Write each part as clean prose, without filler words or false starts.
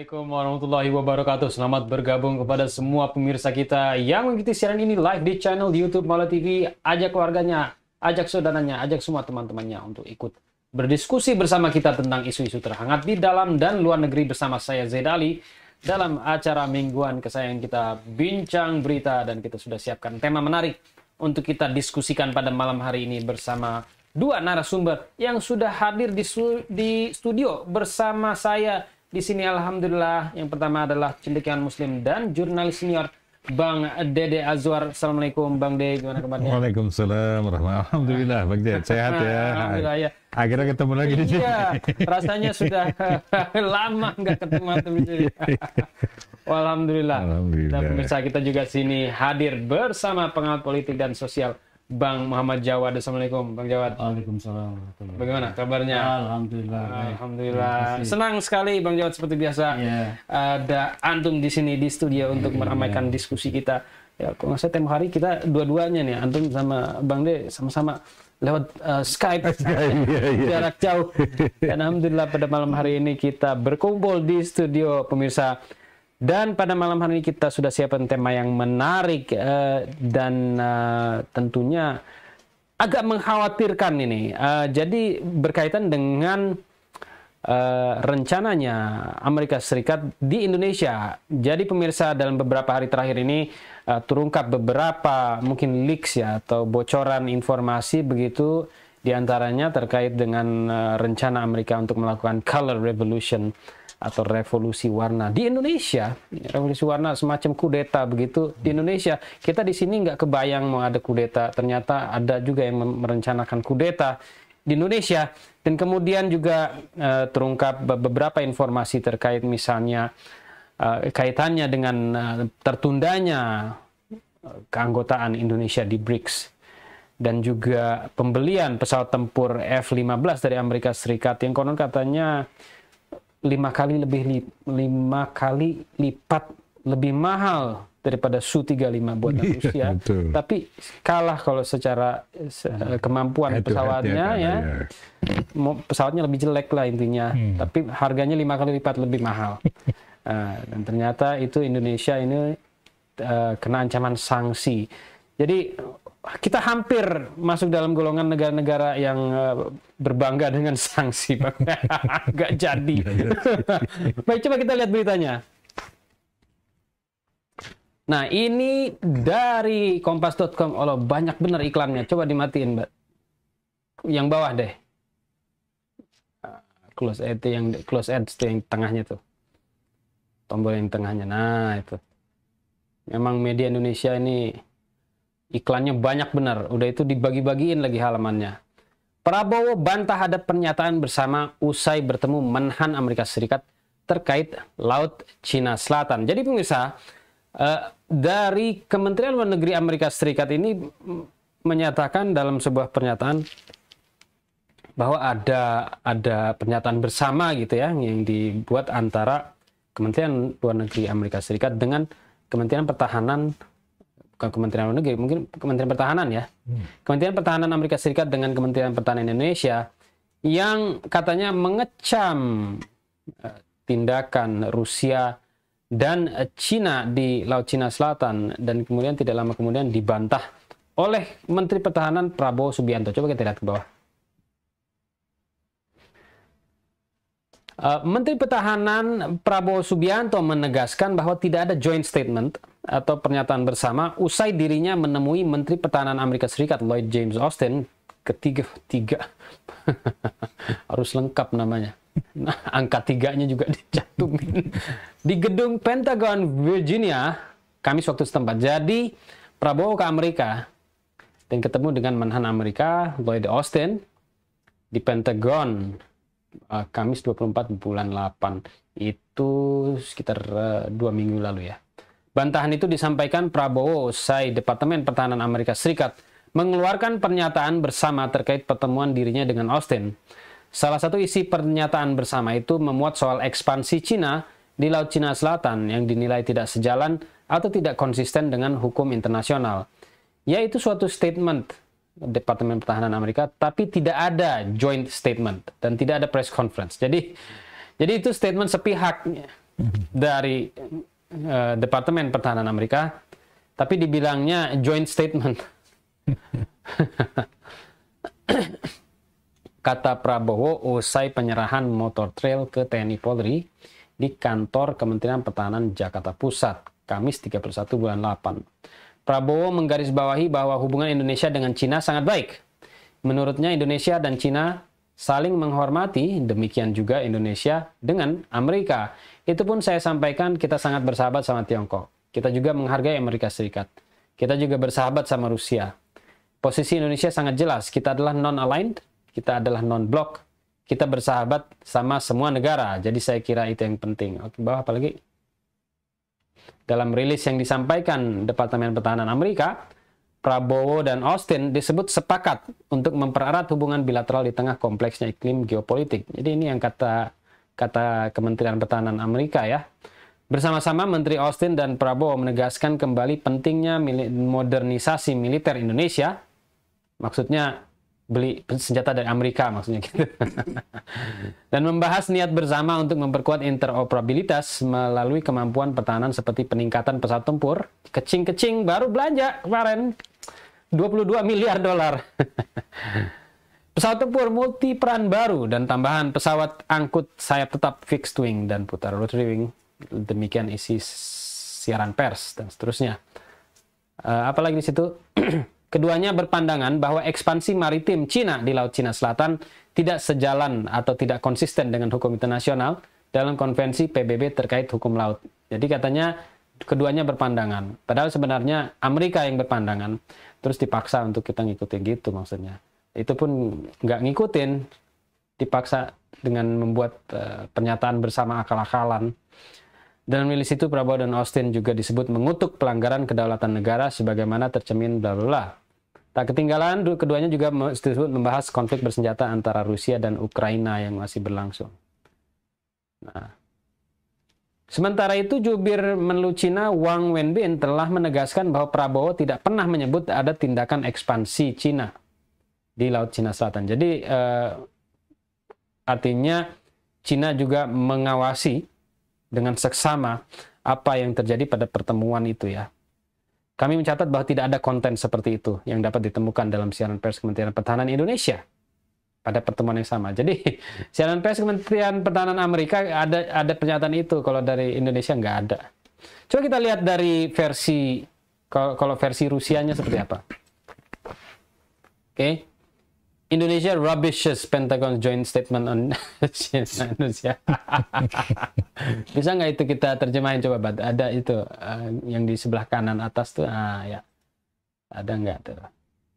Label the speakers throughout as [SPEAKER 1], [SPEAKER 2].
[SPEAKER 1] Assalamualaikum warahmatullahi wabarakatuh. Selamat bergabung kepada semua pemirsa kita yang mengikuti siaran ini live di channel YouTube Mala TV. Ajak keluarganya, ajak saudaranya, ajak semua teman-temannya untuk ikut berdiskusi bersama kita tentang isu-isu terhangat di dalam dan luar negeri bersama saya Zaid Ali dalam acara mingguan kesayangan kita Bincang Berita, dan kita sudah siapkan tema menarik untuk kita diskusikan pada malam hari ini bersama dua narasumber yang sudah hadir di studio bersama saya di sini. Alhamdulillah, yang pertama adalah cendekiawan Muslim dan jurnalis senior Bang Dede Azwar. Assalamualaikum Bang Dede, gimana kabarnya?
[SPEAKER 2] Waalaikumsalam warahmatullahi. Alhamdulillah, Bang Dede sehat ya.
[SPEAKER 1] Alhamdulillah ya.
[SPEAKER 2] Akhirnya ketemu lagi di sini.
[SPEAKER 1] Iya, rasanya sudah lama nggak ketemu di sini. Alhamdulillah. Dan pemirsa kita juga sini hadir bersama pengamat politik dan sosial Bang Muhammad Jawad. Assalamualaikum Bang Jawad.
[SPEAKER 3] Waalaikumsalam.
[SPEAKER 1] Bagaimana kabarnya?
[SPEAKER 3] Alhamdulillah.
[SPEAKER 1] Alhamdulillah. Senang sekali Bang Jawad, seperti biasa. Ada antum di sini di studio untuk meramaikan diskusi kita. Ya, kalau nggak salah tempo hari kita dua-duanya nih, antum sama Bang De sama-sama lewat Skype jarak jauh. Dan alhamdulillah pada malam hari ini kita berkumpul di studio pemirsa. Dan pada malam hari ini kita sudah siapkan tema yang menarik dan tentunya agak mengkhawatirkan ini. Jadi berkaitan dengan rencananya Amerika Serikat di Indonesia. Jadi pemirsa, dalam beberapa hari terakhir ini terungkap beberapa mungkin leaks ya, atau bocoran informasi begitu, diantaranya terkait dengan rencana Amerika untuk melakukan color revolution atau revolusi warna di Indonesia. Revolusi warna semacam kudeta begitu di Indonesia. Kita di sini nggak kebayang mau ada kudeta, ternyata ada juga yang merencanakan kudeta di Indonesia. Dan kemudian juga terungkap beberapa informasi terkait misalnya kaitannya dengan tertundanya keanggotaan Indonesia di BRICS, dan juga pembelian pesawat tempur F-15 dari Amerika Serikat yang konon katanya 5 kali lipat lebih mahal daripada Su-35 buatan Rusia. Tapi kalah kalau secara kemampuan pesawatnya ya. Pesawatnya lebih jelek lah intinya. Tapi harganya 5 kali lipat lebih mahal. Dan ternyata itu Indonesia ini kena ancaman sanksi. Jadi kita hampir masuk dalam golongan negara-negara yang berbangga dengan sanksi. Nggak jadi. Baik, coba kita lihat beritanya. Nah, ini dari kompas.com. Allah, banyak benar iklannya. Coba dimatiin, Mbak. Yang bawah deh. Close ads itu yang tengahnya tuh. Tombol yang tengahnya. Nah, itu. Memang media Indonesia ini iklannya banyak benar. Udah itu dibagi-bagiin lagi halamannya. Prabowo bantah ada pernyataan bersama usai bertemu Menhan Amerika Serikat terkait Laut Cina Selatan. Jadi pemirsa, dari Kementerian Luar Negeri Amerika Serikat ini menyatakan dalam sebuah pernyataan bahwa ada pernyataan bersama gitu ya yang dibuat antara Kementerian Luar Negeri Amerika Serikat dengan Kementerian Pertahanan, bukan Kementerian Luar Negeri, mungkin Kementerian Pertahanan ya. Kementerian Pertahanan Amerika Serikat dengan Kementerian Pertahanan Indonesia yang katanya mengecam tindakan Rusia dan Cina di Laut Cina Selatan, dan kemudian tidak lama kemudian dibantah oleh Menteri Pertahanan Prabowo Subianto. Coba kita lihat ke bawah. Menteri Pertahanan Prabowo Subianto menegaskan bahwa tidak ada joint statement atau pernyataan bersama usai dirinya menemui Menteri Pertahanan Amerika Serikat Lloyd James Austin, ketiga harus lengkap namanya. Nah, angka 3-nya juga dicantumin di gedung Pentagon Virginia Kamis waktu setempat. Jadi Prabowo ke Amerika dan ketemu dengan Menhan Amerika Lloyd Austin di Pentagon Kamis 24 bulan 8, itu sekitar 2 minggu lalu ya. Bantahan itu disampaikan Prabowo usai Departemen Pertahanan Amerika Serikat mengeluarkan pernyataan bersama terkait pertemuan dirinya dengan Austin. Salah satu isi pernyataan bersama itu memuat soal ekspansi Cina di Laut Cina Selatan yang dinilai tidak sejalan atau tidak konsisten dengan hukum internasional. Yaitu suatu statement Departemen Pertahanan Amerika, tapi tidak ada joint statement dan tidak ada press conference. Jadi itu statement sepihak dari Departemen Pertahanan Amerika, tapi dibilangnya joint statement. Kata Prabowo usai penyerahan motor trail ke TNI Polri di kantor Kementerian Pertahanan Jakarta Pusat, Kamis 31 bulan 8. Prabowo menggarisbawahi bahwa hubungan Indonesia dengan Cina sangat baik. Menurutnya Indonesia dan Cina saling menghormati, demikian juga Indonesia dengan Amerika. Itu pun saya sampaikan, kita sangat bersahabat sama Tiongkok. Kita juga menghargai Amerika Serikat. Kita juga bersahabat sama Rusia. Posisi Indonesia sangat jelas, kita adalah non-aligned, kita adalah non-blok, kita bersahabat sama semua negara. Jadi saya kira itu yang penting. Oke, bawah apa lagi? Dalam rilis yang disampaikan Departemen Pertahanan Amerika, Prabowo dan Austin disebut sepakat untuk mempererat hubungan bilateral di tengah kompleksnya iklim geopolitik. Jadi ini yang kata Kementerian Pertahanan Amerika ya. Bersama-sama Menteri Austin dan Prabowo menegaskan kembali pentingnya modernisasi militer Indonesia. Maksudnya beli senjata dari Amerika maksudnya gitu. Dan membahas niat bersama untuk memperkuat interoperabilitas melalui kemampuan pertahanan seperti peningkatan pesawat tempur. Kecing-kecing baru belanja kemarin 22 miliar dolar. Pesawat tempur multi peran baru dan tambahan pesawat angkut sayap tetap fixed wing dan putar rotary wing. Demikian isi siaran pers dan seterusnya. Apalagi di situ? Keduanya berpandangan bahwa ekspansi maritim Cina di Laut Cina Selatan tidak sejalan atau tidak konsisten dengan hukum internasional dalam konvensi PBB terkait hukum laut. Jadi katanya keduanya berpandangan. Padahal sebenarnya Amerika yang berpandangan, terus dipaksa untuk kita ngikutin gitu maksudnya. Itu pun nggak ngikutin, dipaksa dengan membuat pernyataan bersama akal-akalan. Dalam rilis itu, Prabowo dan Austin juga disebut mengutuk pelanggaran kedaulatan negara sebagaimana tercermin bla bla bla. Tak ketinggalan, keduanya juga disebut membahas konflik bersenjata antara Rusia dan Ukraina yang masih berlangsung. Nah, sementara itu, jubir Menlu Cina Wang Wenbin telah menegaskan bahwa Prabowo tidak pernah menyebut ada tindakan ekspansi Cina di Laut Cina Selatan. Jadi, artinya Cina juga mengawasi dengan seksama apa yang terjadi pada pertemuan itu ya. Kami mencatat bahwa tidak ada konten seperti itu yang dapat ditemukan dalam siaran pers Kementerian Pertahanan Indonesia pada pertemuan yang sama. Jadi siaran pers Kementerian Pertahanan Amerika ada pernyataan itu, kalau dari Indonesia nggak ada. Coba kita lihat dari versi, kalau versi Rusianya seperti apa. Oke. Indonesia rubbishes Pentagon joint statement on Indonesia. Bisa nggak itu kita terjemahin coba, Bad? Ada itu yang di sebelah kanan atas tuh, ya. Ada nggak tuh?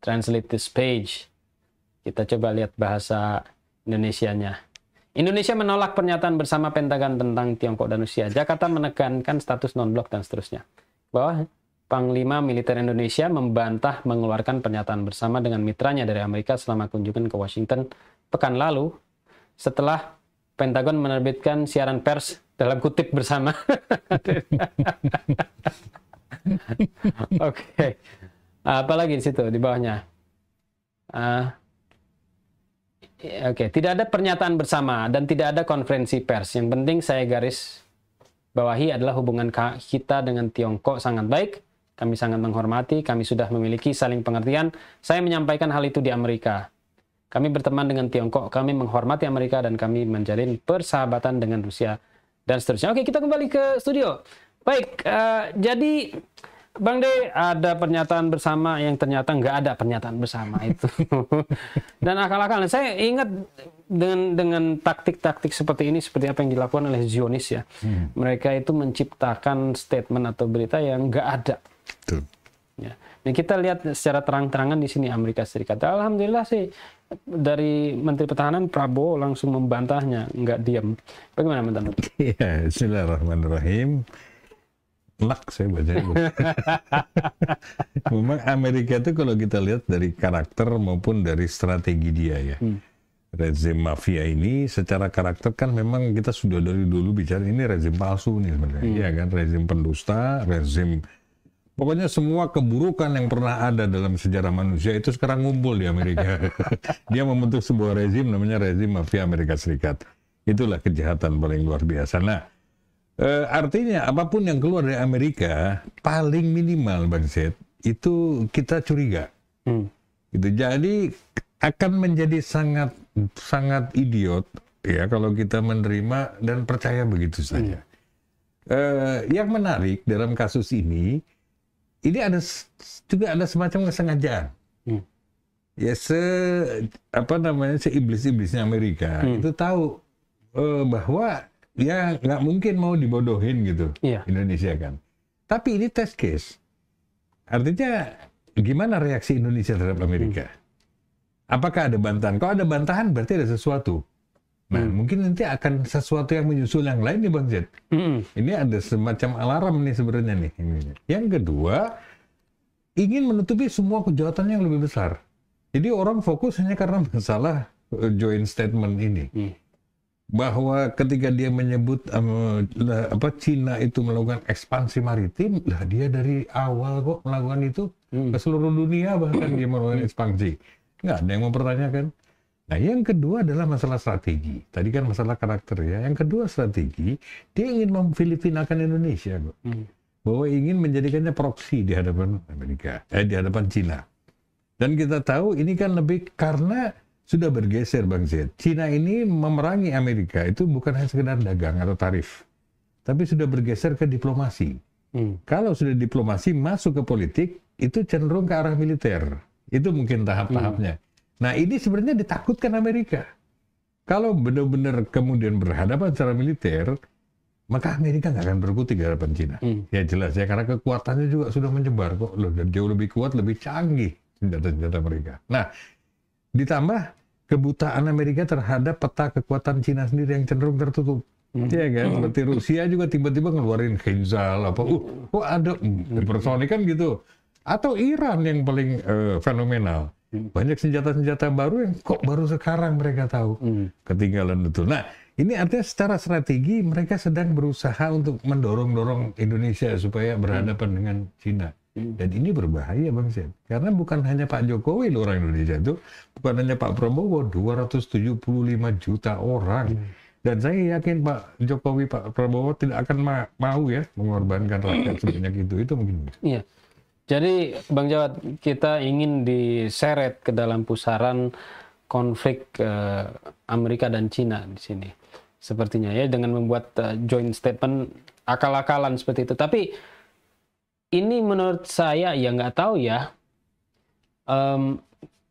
[SPEAKER 1] Translate this page. Kita coba lihat bahasa Indonesianya. Indonesia menolak pernyataan bersama Pentagon tentang Tiongkok dan Rusia. Jakarta menekankan status non-blok dan seterusnya. Bawah. Panglima Militer Indonesia membantah mengeluarkan pernyataan bersama dengan mitranya dari Amerika selama kunjungan ke Washington pekan lalu setelah Pentagon menerbitkan siaran pers dalam kutip bersama. Oke. Apalagi di situ di bawahnya. Oke, tidak ada pernyataan bersama dan tidak ada konferensi pers. Yang penting saya garis bawahi adalah hubungan kita dengan Tiongkok sangat baik. Kami sangat menghormati, kami sudah memiliki saling pengertian. Saya menyampaikan hal itu di Amerika. Kami berteman dengan Tiongkok, kami menghormati Amerika, dan kami menjalin persahabatan dengan Rusia, dan seterusnya. Oke, kita kembali ke studio. Baik, jadi Bang De, ada pernyataan bersama yang ternyata nggak ada pernyataan bersama itu. Dan akal-akalan. Saya ingat dengan taktik-taktik seperti ini, seperti apa yang dilakukan oleh Zionis ya. Mereka itu menciptakan statement atau berita yang nggak ada.
[SPEAKER 2] Betul.
[SPEAKER 1] Ya. Dan kita lihat secara terang-terangan di sini Amerika Serikat. Alhamdulillah sih dari Menteri Pertahanan Prabowo langsung membantahnya, nggak diam. Bagaimana menurut?
[SPEAKER 2] Iya, bismillahirrahmanirrahim. Lak saya baca. Memang Amerika itu kalau kita lihat dari karakter maupun dari strategi dia ya. Rezim mafia ini secara karakter kan memang kita sudah dari dulu bicara ini rezim palsu nih sebenarnya. Iya kan, rezim pendusta, rezim pokoknya semua keburukan yang pernah ada dalam sejarah manusia itu sekarang ngumpul di Amerika. Dia membentuk sebuah rezim namanya rezim mafia Amerika Serikat. Itulah kejahatan paling luar biasa. Nah, Artinya apapun yang keluar dari Amerika paling minimal Bang Zed itu kita curiga. Gitu. Jadi akan menjadi sangat sangat idiot ya kalau kita menerima dan percaya begitu saja. Yang menarik dalam kasus ini juga ada semacam kesengajaan. Ya seiblis-iblisnya Amerika itu tahu bahwa ya nggak mungkin mau dibodohin gitu Indonesia kan. Tapi ini test case. Artinya gimana reaksi Indonesia terhadap Amerika? Apakah ada bantahan? Kalau ada bantahan berarti ada sesuatu. Nah mungkin nanti akan sesuatu yang menyusul yang lain nih Bang Zed. Ini ada semacam alarm nih sebenarnya nih. Yang kedua, ingin menutupi semua kejahatan yang lebih besar. Jadi orang fokus hanya karena masalah joint statement ini. Bahwa ketika dia menyebut Cina itu melakukan ekspansi maritim, lah dia dari awal kok melakukan itu ke seluruh dunia, bahkan dia melakukan ekspansi. Nggak ada yang mempertanyakan. Nah yang kedua adalah masalah strategi. Tadi kan masalah karakter ya. Yang kedua strategi, dia ingin memfilipinakan Indonesia kok. Bahwa ingin menjadikannya proksi di hadapan Amerika, di hadapan Cina. Dan kita tahu ini kan lebih karena sudah bergeser Bang Zed. Cina ini memerangi Amerika itu bukan hanya sekedar dagang atau tarif, tapi sudah bergeser ke diplomasi. Kalau sudah diplomasi masuk ke politik, itu cenderung ke arah militer. Itu mungkin tahap-tahapnya. Nah ini sebenarnya ditakutkan Amerika. Kalau benar-benar kemudian berhadapan secara militer, maka Amerika nggak akan berkutik di hadapan Cina. Ya jelas ya, karena kekuatannya juga sudah menyebar kok. Loh, dan jauh lebih kuat, lebih canggih senjata-senjata mereka. Nah, ditambah kebutaan Amerika terhadap peta kekuatan Cina sendiri yang cenderung tertutup. Ya kan, seperti Rusia juga tiba-tiba ngeluarin Kinzhal apa, kok ada hipersonic kan gitu. Atau Iran yang paling fenomenal. Banyak senjata-senjata baru yang kok baru sekarang mereka tahu. Ketinggalan betul. Nah, ini artinya secara strategi mereka sedang berusaha untuk mendorong-dorong Indonesia supaya berhadapan dengan Cina. Dan ini berbahaya Bang Zed. Karena bukan hanya Pak Jokowi loh orang Indonesia itu, bukan hanya Pak Prabowo, 275 juta orang. Dan saya yakin Pak Jokowi, Pak Prabowo tidak akan mau ya mengorbankan rakyat sebanyak itu. Itu mungkin.
[SPEAKER 1] Iya. Jadi Bang Jawad, kita ingin diseret ke dalam pusaran konflik Amerika dan Cina di sini. Sepertinya ya, dengan membuat joint statement akal-akalan seperti itu. Tapi ini menurut saya ya nggak tahu ya.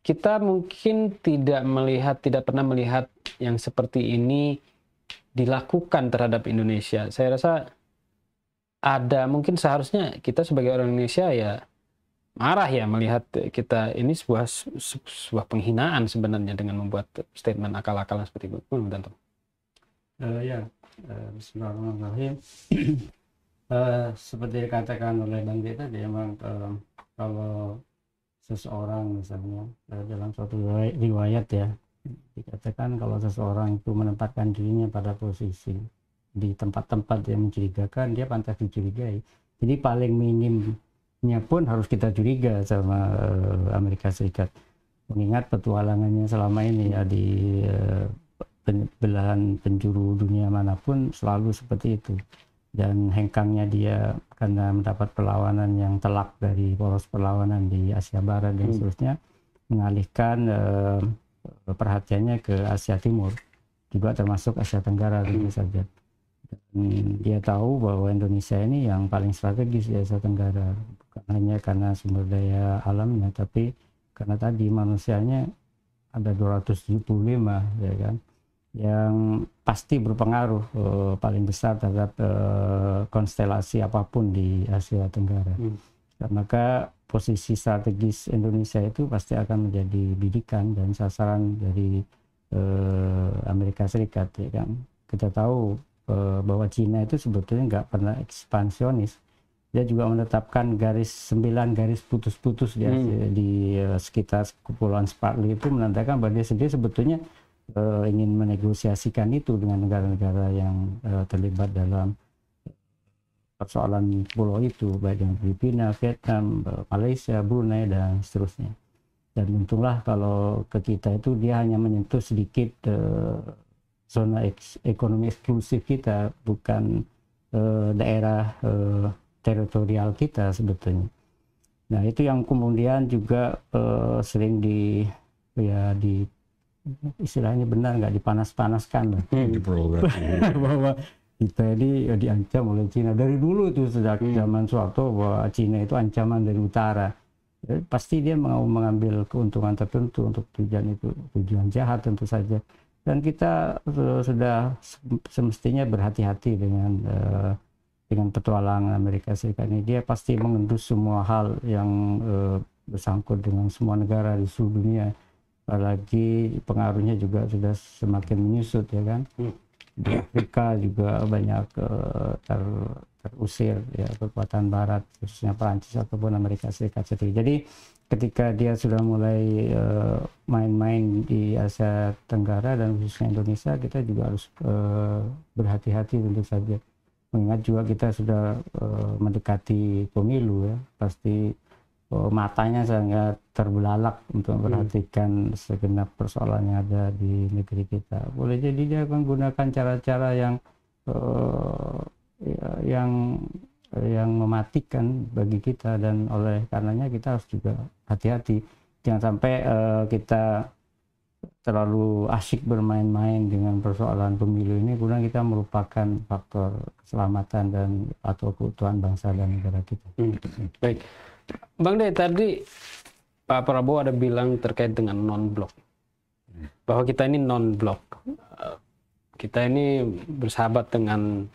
[SPEAKER 1] Kita mungkin tidak pernah melihat yang seperti ini dilakukan terhadap Indonesia. Saya rasa mungkin seharusnya kita sebagai orang Indonesia ya marah ya melihat kita ini sebuah penghinaan sebenarnya dengan membuat statement akal-akalan seperti itu.
[SPEAKER 3] Bismillahirrahmanirrahim. Seperti dikatakan oleh Bang Zed tadi, memang kalau seseorang misalnya dalam suatu riwayat ya dikatakan kalau seseorang itu menempatkan dirinya pada posisi di tempat-tempat yang mencurigakan, dia pantas dicurigai. Jadi paling minimnya pun harus kita curiga sama Amerika Serikat, mengingat petualangannya selama ini ya di belahan penjuru dunia manapun selalu seperti itu. Dan hengkangnya dia karena mendapat perlawanan yang telak dari poros perlawanan di Asia Barat dan seterusnya, mengalihkan perhatiannya ke Asia Timur, juga termasuk Asia Tenggara tentu saja. Dan dia tahu bahwa Indonesia ini yang paling strategis di Asia Tenggara, bukan hanya karena sumber daya alamnya, tapi karena tadi manusianya ada 275 ya kan, yang pasti berpengaruh paling besar terhadap konstelasi apapun di Asia Tenggara. Maka posisi strategis Indonesia itu pasti akan menjadi bidikan dan sasaran dari Amerika Serikat ya kan. Kita tahu bahwa Cina itu sebetulnya nggak pernah ekspansionis. Dia juga menetapkan 9 garis putus-putus di sekitar Kepulauan Spratly itu, menandakan bahwa dia sendiri sebetulnya ingin menegosiasikan itu dengan negara-negara yang terlibat dalam persoalan pulau itu, baik yang Filipina, Vietnam, Malaysia, Brunei, dan seterusnya. Dan untunglah kalau ke kita itu dia hanya menyentuh sedikit zona ekonomi eksklusif kita, bukan daerah teritorial kita sebetulnya. Nah itu yang kemudian juga sering istilahnya benar nggak dipanas-panaskan lah.
[SPEAKER 2] Diprovokasi.
[SPEAKER 3] Bahwa kita ini diancam oleh Cina dari dulu itu sejak zaman Soeharto, bahwa Cina itu ancaman dari utara. Pasti dia mau mengambil keuntungan tertentu untuk tujuan jahat tentu saja. Dan kita sudah semestinya berhati-hati dengan petualangan Amerika Serikat ini. Dia pasti mengendus semua hal yang bersangkut dengan semua negara di seluruh dunia. Apalagi pengaruhnya juga sudah semakin menyusut, ya kan. Di Afrika juga banyak terusir ya kekuatan Barat, khususnya Perancis ataupun Amerika Serikat sendiri. Jadi ketika dia sudah mulai main-main di Asia Tenggara dan khususnya Indonesia, kita juga harus berhati-hati tentu saja. Mengingat juga kita sudah mendekati pemilu ya, pasti matanya sangat terbelalak untuk memperhatikan segenap persoalan yang ada di negeri kita. Boleh jadi dia menggunakan cara-cara yang mematikan bagi kita, dan oleh karenanya kita harus juga hati-hati. Jangan sampai kita terlalu asyik bermain-main dengan persoalan pemilu ini, kemudian kita merupakan faktor keselamatan dan atau keutuhan bangsa dan negara kita.
[SPEAKER 1] Baik. Bang De, tadi Pak Prabowo ada bilang terkait dengan non-blok, bahwa kita ini non-blok, kita ini bersahabat dengan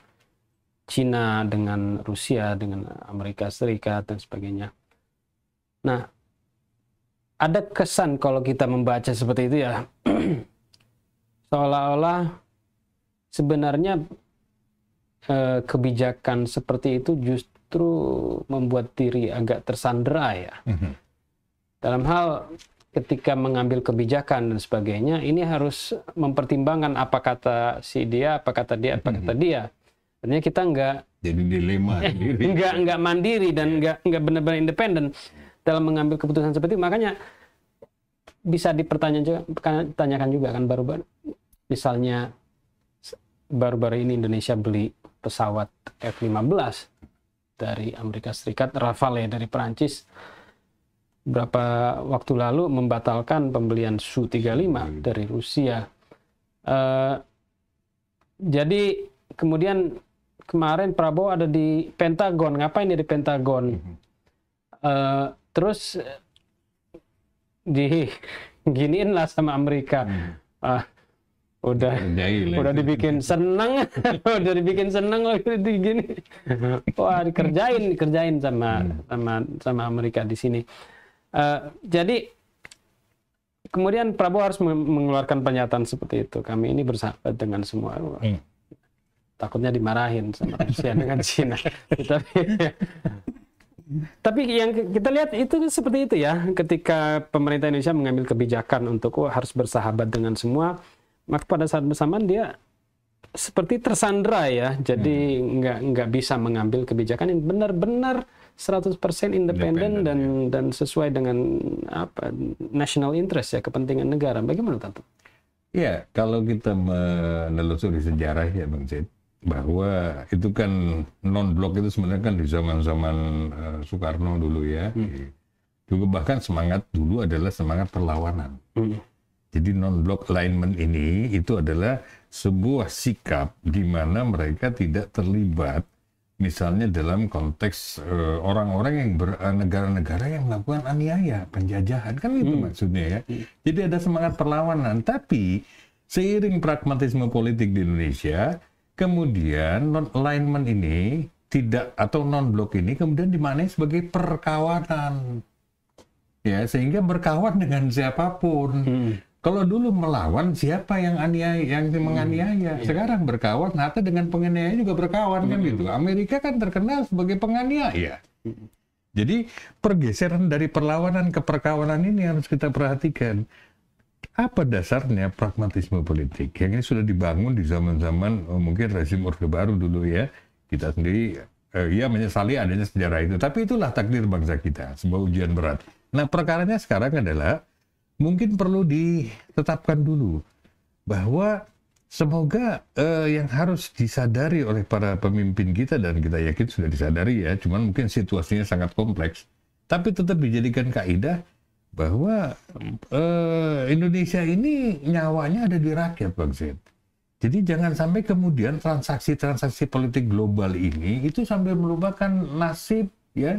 [SPEAKER 1] Cina, dengan Rusia, dengan Amerika Serikat dan sebagainya. Nah, ada kesan kalau kita membaca seperti itu ya, seolah-olah sebenarnya kebijakan seperti itu justru membuat diri agak tersandera ya. Dalam hal ketika mengambil kebijakan dan sebagainya, ini harus mempertimbangkan apa kata si dia, apa kata dia, apa kata dia. Artinya kita
[SPEAKER 2] jadi dilema
[SPEAKER 1] nggak mandiri dan nggak benar-benar independen dalam mengambil keputusan seperti itu. Makanya bisa dipertanyakan juga kan, baru-baru misalnya baru-baru ini Indonesia beli pesawat F-15 dari Amerika Serikat, Rafale dari Perancis, beberapa waktu lalu membatalkan pembelian Su-35 dari Rusia. Jadi kemudian kemarin Prabowo ada di Pentagon. Ngapain dia di Pentagon? Terus diginiin lah sama Amerika. Udah dibikin seneng, udah dibikin seneng gini. Wah, dikerjain sama Amerika di sini. Jadi kemudian Prabowo harus mengeluarkan pernyataan seperti itu. Kami ini bersahabat dengan semua. Takutnya dimarahin sama Rusia dengan Cina. Tapi yang kita lihat itu seperti itu ya. Ketika pemerintah Indonesia mengambil kebijakan untuk harus bersahabat dengan semua, maka pada saat bersamaan dia seperti tersandera ya. Jadi nggak bisa mengambil kebijakan yang benar-benar 100% independen dan sesuai dengan national interest ya, kepentingan negara. Bagaimana Tante?
[SPEAKER 2] Ya, kalau kita menelusuri sejarah ya Bang Zaid, bahwa itu kan non-blok itu sebenarnya kan di zaman-zaman Soekarno dulu ya. Juga bahkan semangat dulu adalah semangat perlawanan. Jadi non-block alignment ini itu adalah sebuah sikap di mana mereka tidak terlibat misalnya dalam konteks orang-orang yang negara-negara yang melakukan aniaya, penjajahan, kan itu maksudnya ya. Jadi ada semangat perlawanan, tapi seiring pragmatisme politik di Indonesia, kemudian non-alignment ini tidak, atau non-block ini kemudian dimaknai sebagai perkawanan. Ya, sehingga berkawan dengan siapapun. Kalau dulu melawan siapa yang menganiaya, sekarang berkawan, atau dengan penganiaya juga berkawan kan gitu. Amerika kan terkenal sebagai penganiaya. Jadi pergeseran dari perlawanan ke perkawanan ini harus kita perhatikan. Apa dasarnya pragmatisme politik? Yang ini sudah dibangun di zaman-zaman mungkin rezim Orde Baru dulu ya. Kita sendiri ya menyesali adanya sejarah itu. Tapi itulah takdir bangsa kita, sebuah ujian berat. Nah perkaranya sekarang adalah mungkin perlu ditetapkan dulu bahwa semoga yang harus disadari oleh para pemimpin kita, dan kita yakin sudah disadari ya, cuman mungkin situasinya sangat kompleks, tapi tetap dijadikan kaidah bahwa Indonesia ini nyawanya ada di rakyat, Bang Zaid. Jadi jangan sampai kemudian transaksi-transaksi politik global ini itu sampai melupakan nasib, ya,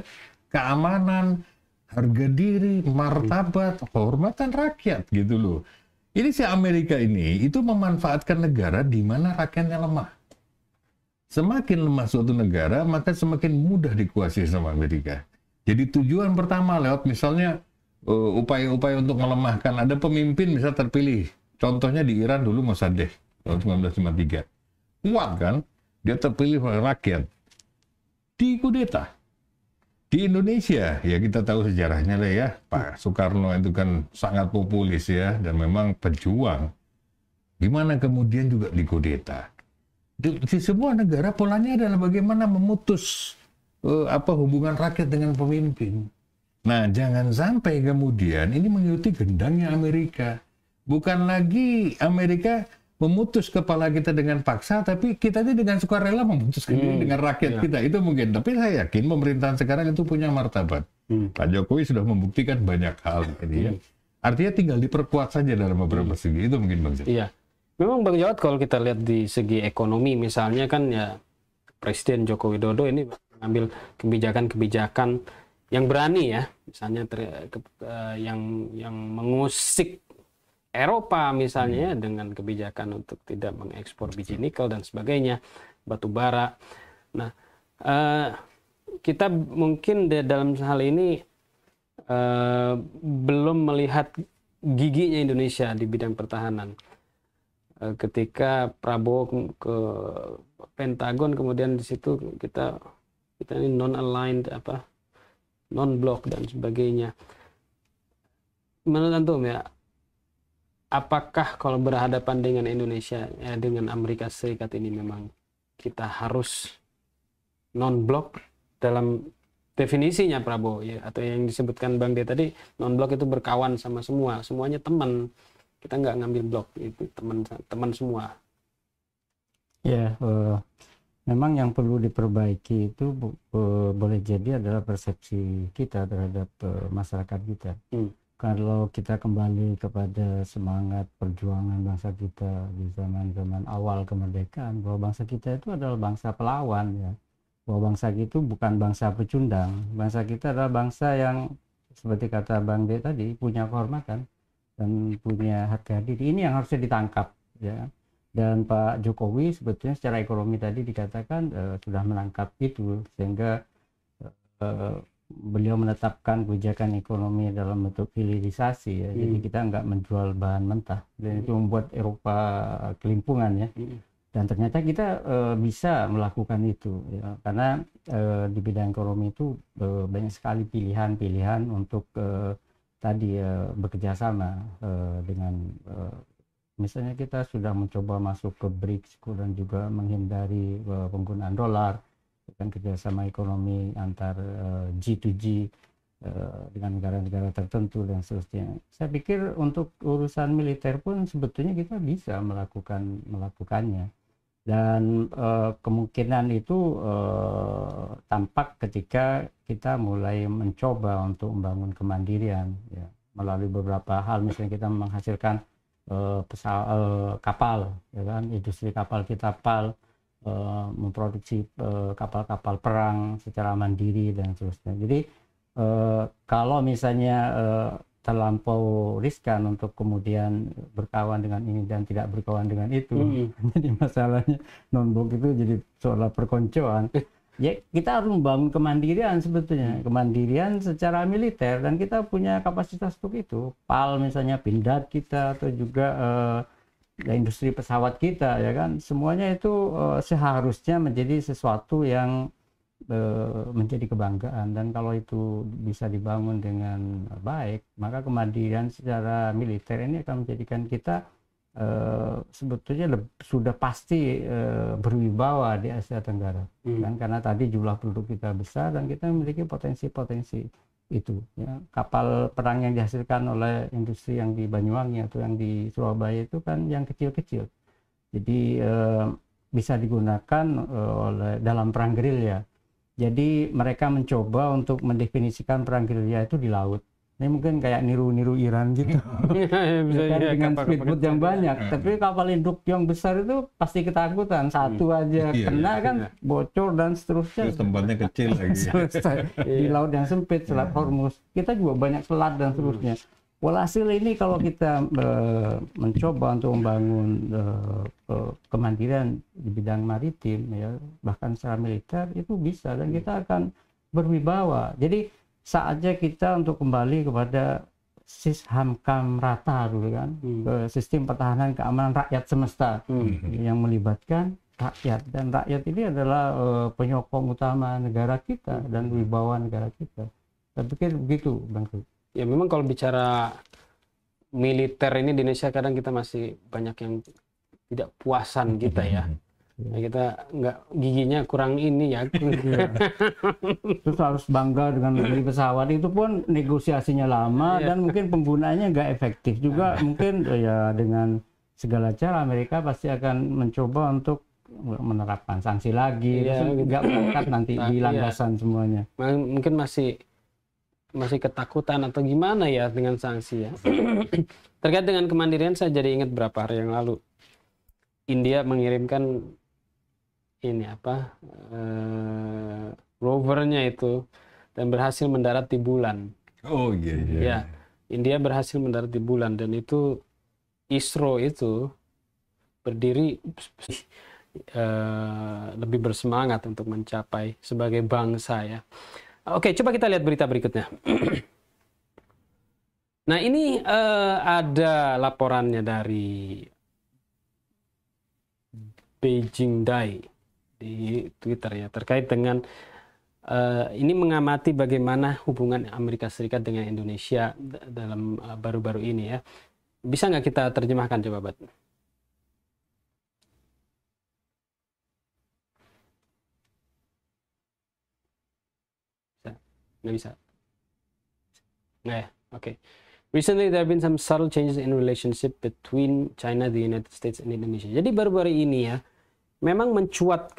[SPEAKER 2] keamanan, harga diri, martabat, kehormatan rakyat gitu loh. Ini si Amerika ini itu memanfaatkan negara di mana rakyatnya lemah. Semakin lemah suatu negara, maka semakin mudah dikuasai sama Amerika. Jadi tujuan pertama lewat misalnya upaya-upaya untuk melemahkan, ada pemimpin bisa terpilih. Contohnya di Iran dulu Mossadegh tahun 1953. Kuat kan? Dia terpilih oleh rakyat. Dikudeta. Di Indonesia, ya kita tahu sejarahnya lah ya, Pak Soekarno itu kan sangat populis ya, dan memang pejuang. Gimana kemudian juga dikudeta. Di semua negara polanya adalah bagaimana memutus hubungan rakyat dengan pemimpin. Nah, jangan sampai kemudian ini mengikuti gendangnya Amerika. Bukan lagi Amerika memutus kepala kita dengan paksa, tapi kita ini dengan sukarela memutuskan diri dengan rakyat kita. Itu mungkin. Tapi saya yakin pemerintahan sekarang itu punya martabat. Pak Jokowi sudah membuktikan banyak hal. Gitu, ya. Artinya tinggal diperkuat saja dalam beberapa segi. Itu mungkin Bang Zaid.
[SPEAKER 1] Iya. Memang Bang Jawad, kalau kita lihat di segi ekonomi misalnya kan ya, Presiden Joko Widodo ini mengambil kebijakan-kebijakan yang berani ya. Misalnya yang mengusik Eropa misalnya dengan kebijakan untuk tidak mengekspor biji nikel dan sebagainya, batu bara. Nah, kita mungkin dalam hal ini belum melihat giginya Indonesia di bidang pertahanan. Ketika Prabowo ke Pentagon, kemudian di situ kita ini non-aligned, non-block dan sebagainya. Menurut antum ya, apakah kalau berhadapan dengan Indonesia, dengan Amerika Serikat ini memang kita harus non-blok dalam definisinya Prabowo ya, atau yang disebutkan Bang De tadi, non-blok itu berkawan sama semuanya teman, kita nggak ngambil blok, itu teman semua.
[SPEAKER 3] Ya, memang yang perlu diperbaiki itu boleh jadi adalah persepsi kita terhadap masyarakat kita. Kalau kita kembali kepada semangat perjuangan bangsa kita di zaman-zaman awal kemerdekaan, bahwa bangsa kita itu adalah bangsa pelawan ya, bahwa bangsa itu bukan bangsa pecundang, bangsa kita adalah bangsa yang seperti kata Bang De tadi punya kehormatan dan punya harga diri. Ini yang harusnya ditangkap ya. Dan Pak Jokowi sebetulnya secara ekonomi tadi dikatakan sudah menangkap itu, sehingga beliau menetapkan kebijakan ekonomi dalam bentuk hilirisasi ya. Jadi kita nggak menjual bahan mentah, dan itu membuat Eropa kelimpungan ya. Dan ternyata kita bisa melakukan itu ya, karena di bidang ekonomi itu banyak sekali pilihan-pilihan untuk tadi bekerja sama dengan misalnya kita sudah mencoba masuk ke BRICS dan juga menghindari penggunaan dolar, kan kerjasama ekonomi antar G2G dengan negara-negara tertentu dan seterusnya. Saya pikir untuk urusan militer pun sebetulnya kita bisa melakukannya, dan kemungkinan itu tampak ketika kita mulai mencoba untuk membangun kemandirian ya, melalui beberapa hal. Misalnya kita menghasilkan kapal ya kan, industri kapal kita memproduksi kapal-kapal perang secara mandiri dan seterusnya. Jadi kalau misalnya terlampau riskan untuk kemudian berkawan dengan ini dan tidak berkawan dengan itu, jadi masalahnya non-blok itu jadi seolah perkoncoan. Ya kita harus membangun kemandirian sebetulnya, kemandirian secara militer, dan kita punya kapasitas untuk itu. PAL misalnya, Pindad kita, atau juga industri pesawat kita ya kan, semuanya itu seharusnya menjadi sesuatu yang menjadi kebanggaan. Dan kalau itu bisa dibangun dengan baik, maka kemandirian secara militer ini akan menjadikan kita sebetulnya sudah pasti berwibawa di Asia Tenggara kan, karena tadi jumlah penduduk kita besar dan kita memiliki potensi-potensi itu ya. Kapal perang yang dihasilkan oleh industri yang di Banyuwangi atau yang di Surabaya itu kan yang kecil-kecil Jadi bisa digunakan oleh dalam perang gerilya. Jadi mereka mencoba untuk mendefinisikan perang gerilya itu di laut. Ini mungkin kayak niru-niru Iran gitu. Kan dengan speedboat yang banyak. Tapi kapal induk yang besar itu pasti ketakutan. Satu aja kena kan bocor dan seterusnya.
[SPEAKER 2] Terus tempatnya kecil lagi.
[SPEAKER 3] Selesai. Di laut yang sempit, Selat Hormuz. Kita juga banyak selat dan seterusnya. Walhasil ini kalau kita mencoba untuk membangun kemandirian di bidang maritim, ya, bahkan secara militer itu bisa, dan kita akan berwibawa. Jadi saatnya kita untuk kembali kepada hamkam rata dulu kan, ke sistem pertahanan keamanan rakyat semesta yang melibatkan rakyat, dan rakyat ini adalah penyokong utama negara kita dan wibawa negara kita. Saya pikir begitu, Bang.
[SPEAKER 1] Ya memang kalau bicara militer ini di Indonesia kadang kita masih banyak yang tidak puasan kita ya. Ya, kita nggak, giginya kurang ini ya.
[SPEAKER 3] Terus harus bangga dengan beli pesawat, itu pun negosiasinya lama dan mungkin penggunaannya nggak efektif juga. Mungkin ya dengan segala cara Amerika pasti akan mencoba untuk menerapkan sanksi lagi, nggak berangkat nanti di landasan semuanya.
[SPEAKER 1] Mungkin masih ketakutan atau gimana ya dengan sanksi ya. Terkait dengan kemandirian, saya jadi ingat berapa hari yang lalu India mengirimkan ini rovernya itu dan berhasil mendarat di bulan.
[SPEAKER 2] Oh iya.
[SPEAKER 1] Ya, India berhasil mendarat di bulan, dan itu ISRO itu berdiri lebih bersemangat untuk mencapai sebagai bangsa ya. Oke, coba kita lihat berita berikutnya. Nah, ini ada laporannya dari Beijing Dai di Twitter ya, terkait dengan ini mengamati bagaimana hubungan Amerika Serikat dengan Indonesia dalam baru-baru ini ya. Bisa nggak kita terjemahkan coba, Bat? Nggak bisa? Nggak ya? Oke. Recently there have been some subtle changes in relationship between China, the United States, and Indonesia. Jadi baru-baru ini ya, memang mencuat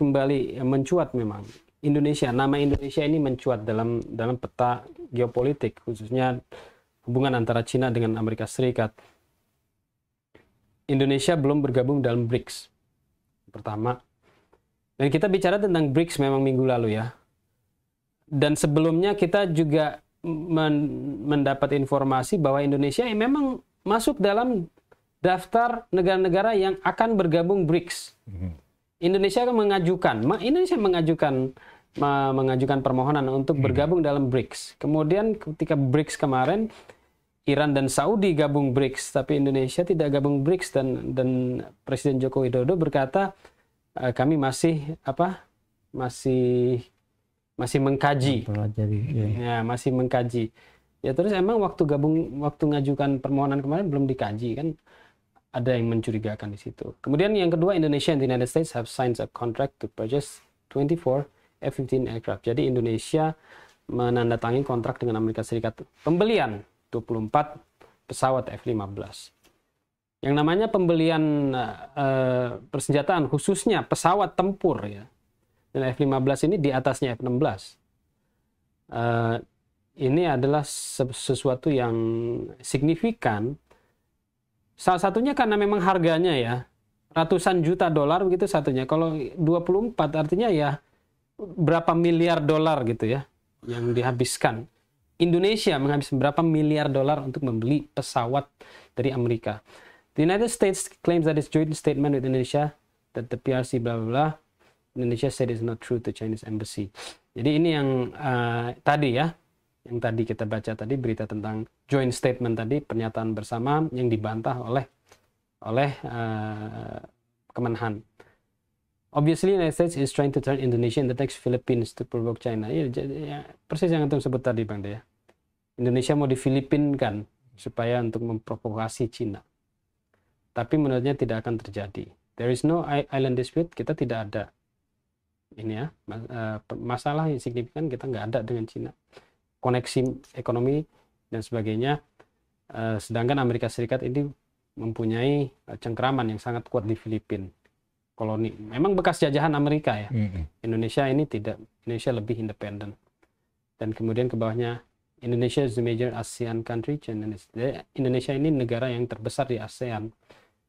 [SPEAKER 1] memang Indonesia, nama Indonesia ini mencuat dalam peta geopolitik, khususnya hubungan antara China dengan Amerika Serikat. Indonesia belum bergabung dalam BRICS pertama, dan kita bicara tentang BRICS memang minggu lalu ya, dan sebelumnya kita juga mendapat informasi bahwa Indonesia memang masuk dalam daftar negara-negara yang akan bergabung BRICS. Indonesia mengajukan permohonan untuk bergabung dalam BRICS. Kemudian ketika BRICS kemarin, Iran dan Saudi gabung BRICS, tapi Indonesia tidak gabung BRICS, dan Presiden Joko Widodo berkata kami masih mengkaji. Ya, masih mengkaji. Ya, terus emang waktu ngajukan permohonan kemarin belum dikaji kan? Ada yang mencurigakan di situ. Kemudian yang kedua, Indonesia and the United States have signed a contract to purchase 24 F-15 aircraft. Jadi Indonesia menandatangani kontrak dengan Amerika Serikat pembelian 24 pesawat F-15. Yang namanya pembelian persenjataan, khususnya pesawat tempur ya. Dan F-15 ini di atasnya F-16. Ini adalah sesuatu yang signifikan. Salah satunya karena memang harganya ya ratusan juta dolar begitu satunya. Kalau 24 artinya ya berapa miliar dolar gitu ya yang dihabiskan. Indonesia menghabiskan berapa miliar dolar untuk membeli pesawat dari Amerika. The United States claims that its joint statement with Indonesia that the PRC blah blah blah, Indonesia said is not true to Chinese embassy. Jadi ini yang tadi ya, yang tadi kita baca tadi berita tentang joint statement tadi, pernyataan bersama yang dibantah oleh Kemenhan. Obviously, United States is trying to turn Indonesia in the next Philippines to provoke China. Ya, persis yang antum sebut tadi, Bang Dea. Indonesia mau difilipinkan supaya untuk memprovokasi Cina. Tapi menurutnya tidak akan terjadi. There is no island dispute. Kita tidak ada ini ya masalah yang signifikan, kita nggak ada dengan Cina. Koneksi ekonomi dan sebagainya. Sedangkan Amerika Serikat ini mempunyai cengkeraman yang sangat kuat di Filipina. koloni. Memang bekas jajahan Amerika ya.
[SPEAKER 2] Mm-mm.
[SPEAKER 1] Indonesia ini tidak. Indonesia lebih independen. Dan kemudian ke bawahnya Indonesia is the major ASEAN country. Indonesia ini negara yang terbesar di ASEAN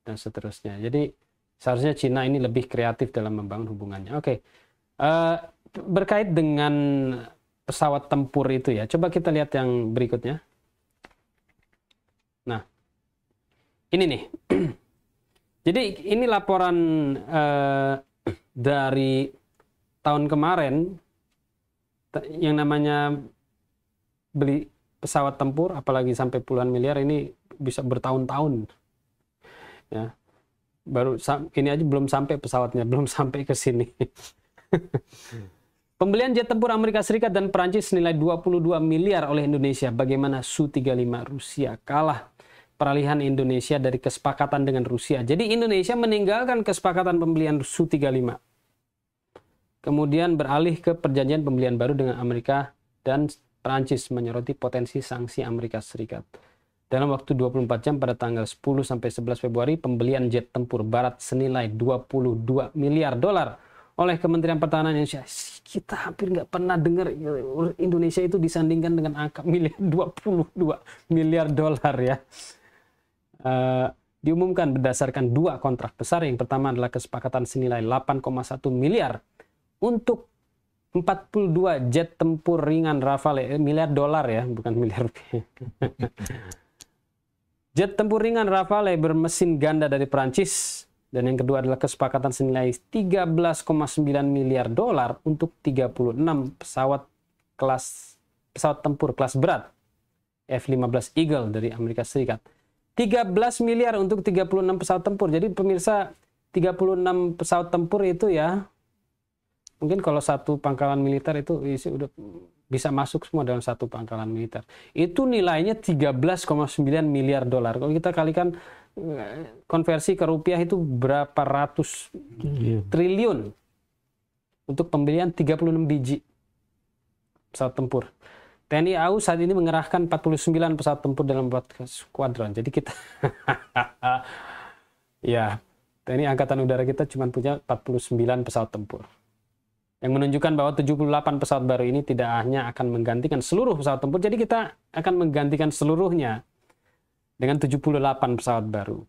[SPEAKER 1] dan seterusnya. Jadi seharusnya Cina ini lebih kreatif dalam membangun hubungannya. Oke. Berkait dengan pesawat tempur itu ya. Coba kita lihat yang berikutnya. Nah, ini nih. Jadi ini laporan dari tahun kemarin yang namanya beli pesawat tempur, apalagi sampai puluhan miliar, ini bisa bertahun-tahun. Ya, baru ini aja belum sampai pesawatnya, belum sampai ke sini. Pembelian jet tempur Amerika Serikat dan Perancis senilai 22 miliar oleh Indonesia. Bagaimana Su-35 Rusia kalah peralihan Indonesia dari kesepakatan dengan Rusia. Jadi Indonesia meninggalkan kesepakatan pembelian Su-35. Kemudian beralih ke perjanjian pembelian baru dengan Amerika dan Perancis, menyoroti potensi sanksi Amerika Serikat. Dalam waktu 24 jam pada tanggal 10 sampai 11 Februari, pembelian jet tempur barat senilai 22 miliar dolar oleh Kementerian Pertahanan Indonesia. Kita hampir nggak pernah dengar Indonesia itu disandingkan dengan angka 22 miliar dolar ya. Diumumkan berdasarkan dua kontrak besar. Yang pertama adalah kesepakatan senilai 8,1 miliar untuk 42 jet tempur ringan Rafale, miliar dolar ya, bukan miliar rupiah. Jet tempur ringan Rafale bermesin ganda dari Perancis. Dan yang kedua adalah kesepakatan senilai 13,9 miliar dolar untuk 36 pesawat tempur kelas berat F-15 Eagle dari Amerika Serikat. 13 miliar untuk 36 pesawat tempur. Jadi pemirsa, 36 pesawat tempur itu ya, mungkin kalau satu pangkalan militer itu udah bisa masuk semua dalam satu pangkalan militer. Itu nilainya 13,9 miliar dolar. Kalau kita kalikan konversi ke rupiah itu berapa ratus triliun untuk pembelian 36 biji pesawat tempur. TNI AU saat ini mengerahkan 49 pesawat tempur dalam 4 skuadron. Jadi kita ya, TNI Angkatan Udara kita cuma punya 49 pesawat tempur. Yang menunjukkan bahwa 78 pesawat baru ini tidak hanya akan menggantikan seluruh pesawat tempur, jadi kita akan menggantikan seluruhnya dengan 78 pesawat baru.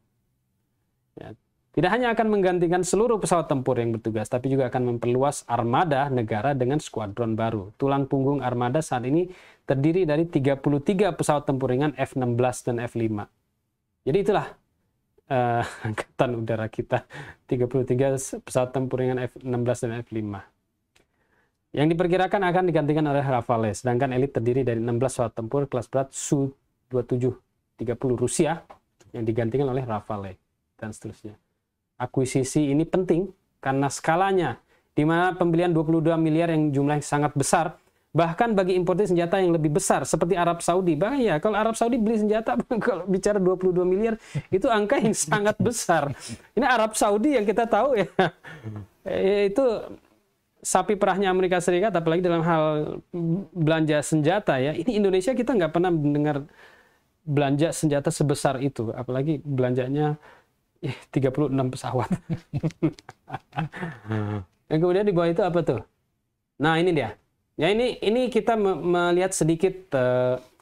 [SPEAKER 1] Ya, tidak hanya akan menggantikan seluruh pesawat tempur yang bertugas, tapi juga akan memperluas armada negara dengan skuadron baru. Tulang punggung armada saat ini terdiri dari 33 pesawat tempur ringan F-16 dan F-5. Jadi itulah Angkatan Udara kita, 33 pesawat tempur ringan F-16 dan F-5. Yang diperkirakan akan digantikan oleh Rafale, sedangkan elit terdiri dari 16 pesawat tempur kelas berat Su-27 30 Rusia yang digantikan oleh Rafale dan seterusnya. Akuisisi ini penting karena skalanya, di mana pembelian 22 miliar yang jumlahnya sangat besar, bahkan bagi importer senjata yang lebih besar seperti Arab Saudi. Bahaya kalau Arab Saudi beli senjata, kalau bicara 22 miliar itu angka yang sangat besar. Ini Arab Saudi yang kita tahu ya, itu sapi perahnya Amerika Serikat, apalagi dalam hal belanja senjata ya. Ini Indonesia kita nggak pernah mendengar belanja senjata sebesar itu, apalagi belanjanya 36 pesawat. Dan kemudian di bawah itu apa tuh? Nah ini dia. Ya ini kita melihat sedikit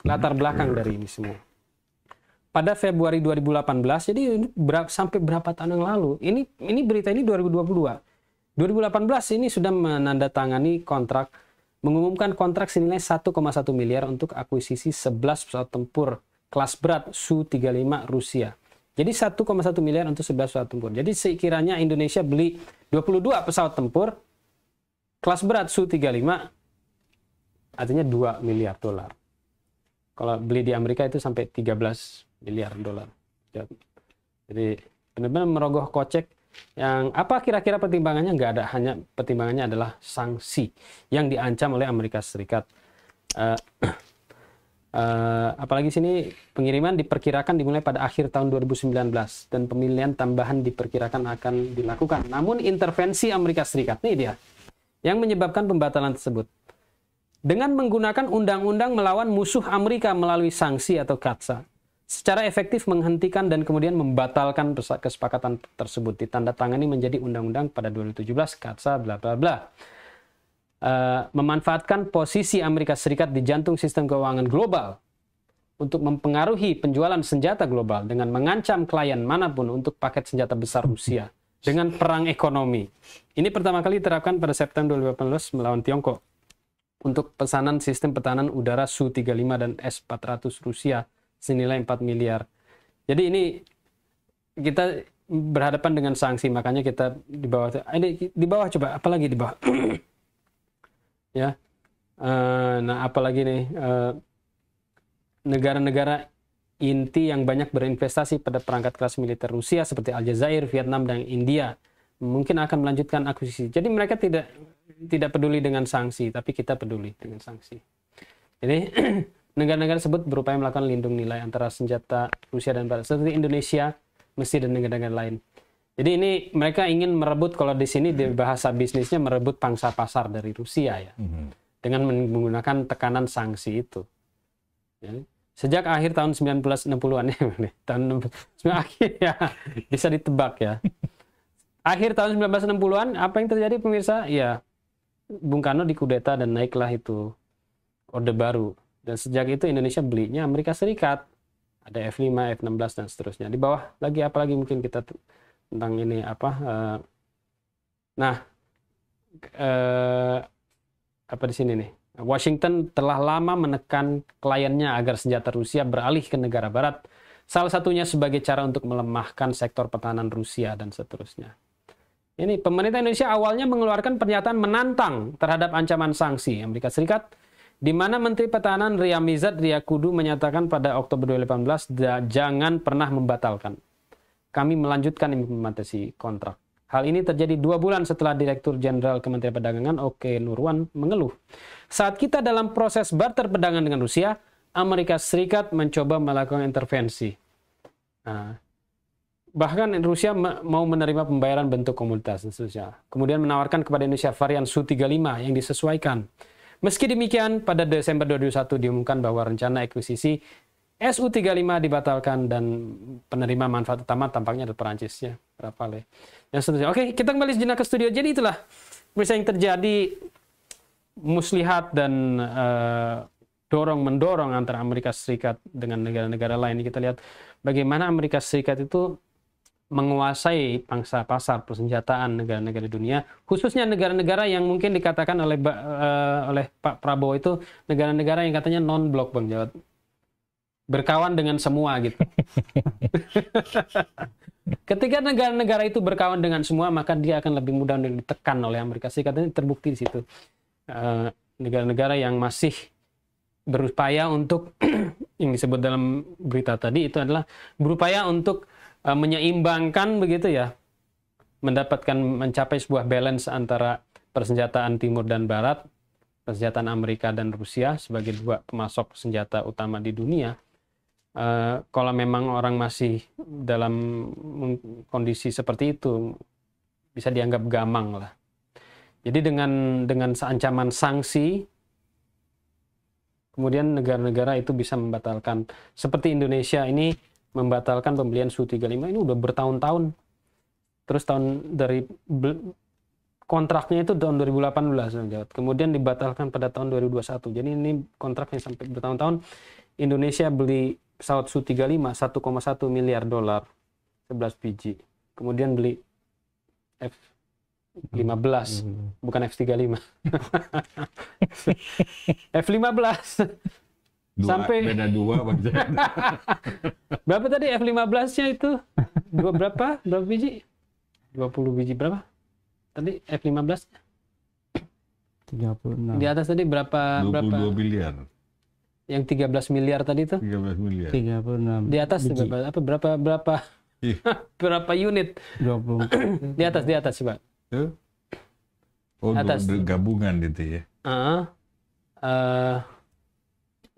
[SPEAKER 1] latar belakang dari ini semua. Pada Februari 2018, jadi ini sampai berapa tahun yang lalu? Ini berita ini 2022. 2018 ini sudah menandatangani kontrak, mengumumkan kontrak senilai 1,1 miliar untuk akuisisi 11 pesawat tempur kelas berat Su-35 Rusia. Jadi 1,1 miliar untuk 11 pesawat tempur. Jadi sekiranya Indonesia beli 22 pesawat tempur kelas berat Su-35, artinya 2 miliar dolar. Kalau beli di Amerika itu sampai 13 miliar dolar. Jadi benar-benar merogoh kocek. Yang apa kira-kira pertimbangannya? Nggak ada, hanya pertimbangannya adalah sanksi yang diancam oleh Amerika Serikat. Apalagi sini pengiriman diperkirakan dimulai pada akhir tahun 2019 dan pemilihan tambahan diperkirakan akan dilakukan. Namun intervensi Amerika Serikat ini dia yang menyebabkan pembatalan tersebut. Dengan menggunakan undang-undang melawan musuh Amerika melalui sanksi atau CAATSA. secara efektif menghentikan dan kemudian membatalkan kesepakatan tersebut. Ditandatangani menjadi undang-undang pada 2017, kata bla bla bla. Memanfaatkan posisi Amerika Serikat di jantung sistem keuangan global untuk mempengaruhi penjualan senjata global dengan mengancam klien manapun untuk paket senjata besar Rusia dengan perang ekonomi. Ini pertama kali diterapkan pada September 2018 melawan Tiongkok untuk pesanan sistem pertahanan udara Su-35 dan S-400 Rusia senilai 4 miliar. Jadi ini kita berhadapan dengan sanksi, makanya kita di bawah. Ini di bawah coba, apalagi di bawah. Ya, nah apalagi nih. Negara-negara inti yang banyak berinvestasi pada perangkat keras militer Rusia seperti Aljazair, Vietnam, dan India mungkin akan melanjutkan akuisisi. Jadi mereka tidak peduli dengan sanksi, tapi kita peduli dengan sanksi. Jadi negara-negara tersebut berupaya melakukan lindung nilai antara senjata Rusia dan Barat, seperti Indonesia, Mesir, dan negara-negara lain. Jadi ini mereka ingin merebut, kalau di sini di bahasa bisnisnya merebut pangsa pasar dari Rusia ya, dengan menggunakan tekanan sanksi itu. Ya. Sejak akhir tahun 1960-an ya, tahun akhir ya, bisa ditebak ya. Akhir tahun 1960-an, apa yang terjadi pemirsa? Ya, Bung Karno dikudeta dan naiklah itu Orde Baru. Dan sejak itu Indonesia belinya Amerika Serikat. Ada F5, F16 dan seterusnya. Di bawah lagi apa lagi mungkin kita tentang ini apa? Apa di sini nih? Washington telah lama menekan kliennya agar senjata Rusia beralih ke negara barat, salah satunya sebagai cara untuk melemahkan sektor pertahanan Rusia dan seterusnya. Ini pemerintah Indonesia awalnya mengeluarkan pernyataan menantang terhadap ancaman sanksi Amerika Serikat, di mana Menteri Pertahanan Riyamizat Riyakudu menyatakan pada Oktober 2018, jangan pernah membatalkan. Kami melanjutkan implementasi kontrak. Hal ini terjadi 2 bulan setelah Direktur Jenderal Kementerian Perdagangan Oke Nurwan mengeluh. Saat kita dalam proses barter perdagangan dengan Rusia, Amerika Serikat mencoba melakukan intervensi. Bahkan Rusia mau menerima pembayaran bentuk komoditas dan seterusnya. Kemudian menawarkan kepada Indonesia varian Su-35 yang disesuaikan. Meski demikian, pada Desember 2021 diumumkan bahwa rencana akuisisi Su-35 dibatalkan dan penerima manfaat utama tampaknya adalah Perancis ya, Rafale. Dan seterusnya. Oke, kita kembali sejenak ke studio. Jadi itulah yang terjadi, muslihat dan dorong-mendorong antara Amerika Serikat dengan negara-negara lain. Kita lihat bagaimana Amerika Serikat itu menguasai pangsa pasar persenjataan negara-negara dunia, khususnya negara-negara yang mungkin dikatakan oleh Pak Prabowo itu negara-negara yang katanya non-blok, Bang Jawad. Berkawan dengan semua gitu. Ketika negara-negara itu berkawan dengan semua, maka dia akan lebih mudah ditekan oleh Amerika Serikat. Ini terbukti di situ. Negara-negara yang masih berupaya untuk yang disebut dalam berita tadi itu adalah berupaya untuk menyeimbangkan begitu ya, mencapai sebuah balance antara persenjataan timur dan barat, persenjataan Amerika dan Rusia sebagai 2 pemasok senjata utama di dunia. Kalau memang orang masih dalam kondisi seperti itu, bisa dianggap gamang lah. Jadi dengan ancaman sanksi, kemudian negara-negara itu bisa membatalkan. Seperti Indonesia ini membatalkan pembelian Su-35 ini udah bertahun-tahun. Terus dari kontraknya itu tahun 2018, kemudian dibatalkan pada tahun 2021. Jadi ini kontraknya sampai bertahun-tahun. Indonesia beli pesawat Su-35 $1,1 miliar, 11 biji. Kemudian beli F-15, bukan F-35. F-15. Sampai
[SPEAKER 2] beda 2 Bang.
[SPEAKER 1] Berapa tadi F-15-nya itu? Berapa biji? 20 biji berapa? Tadi F-15?
[SPEAKER 3] 36.
[SPEAKER 1] Di atas tadi berapa?
[SPEAKER 2] 22 miliar.
[SPEAKER 1] Yang 13 miliar tadi itu?
[SPEAKER 2] 13 miliar.
[SPEAKER 3] 36.
[SPEAKER 1] Di atas berapa berapa unit?
[SPEAKER 3] 20.
[SPEAKER 1] Di atas coba.
[SPEAKER 2] Oh,
[SPEAKER 1] atas.
[SPEAKER 2] Gabungan itu ya.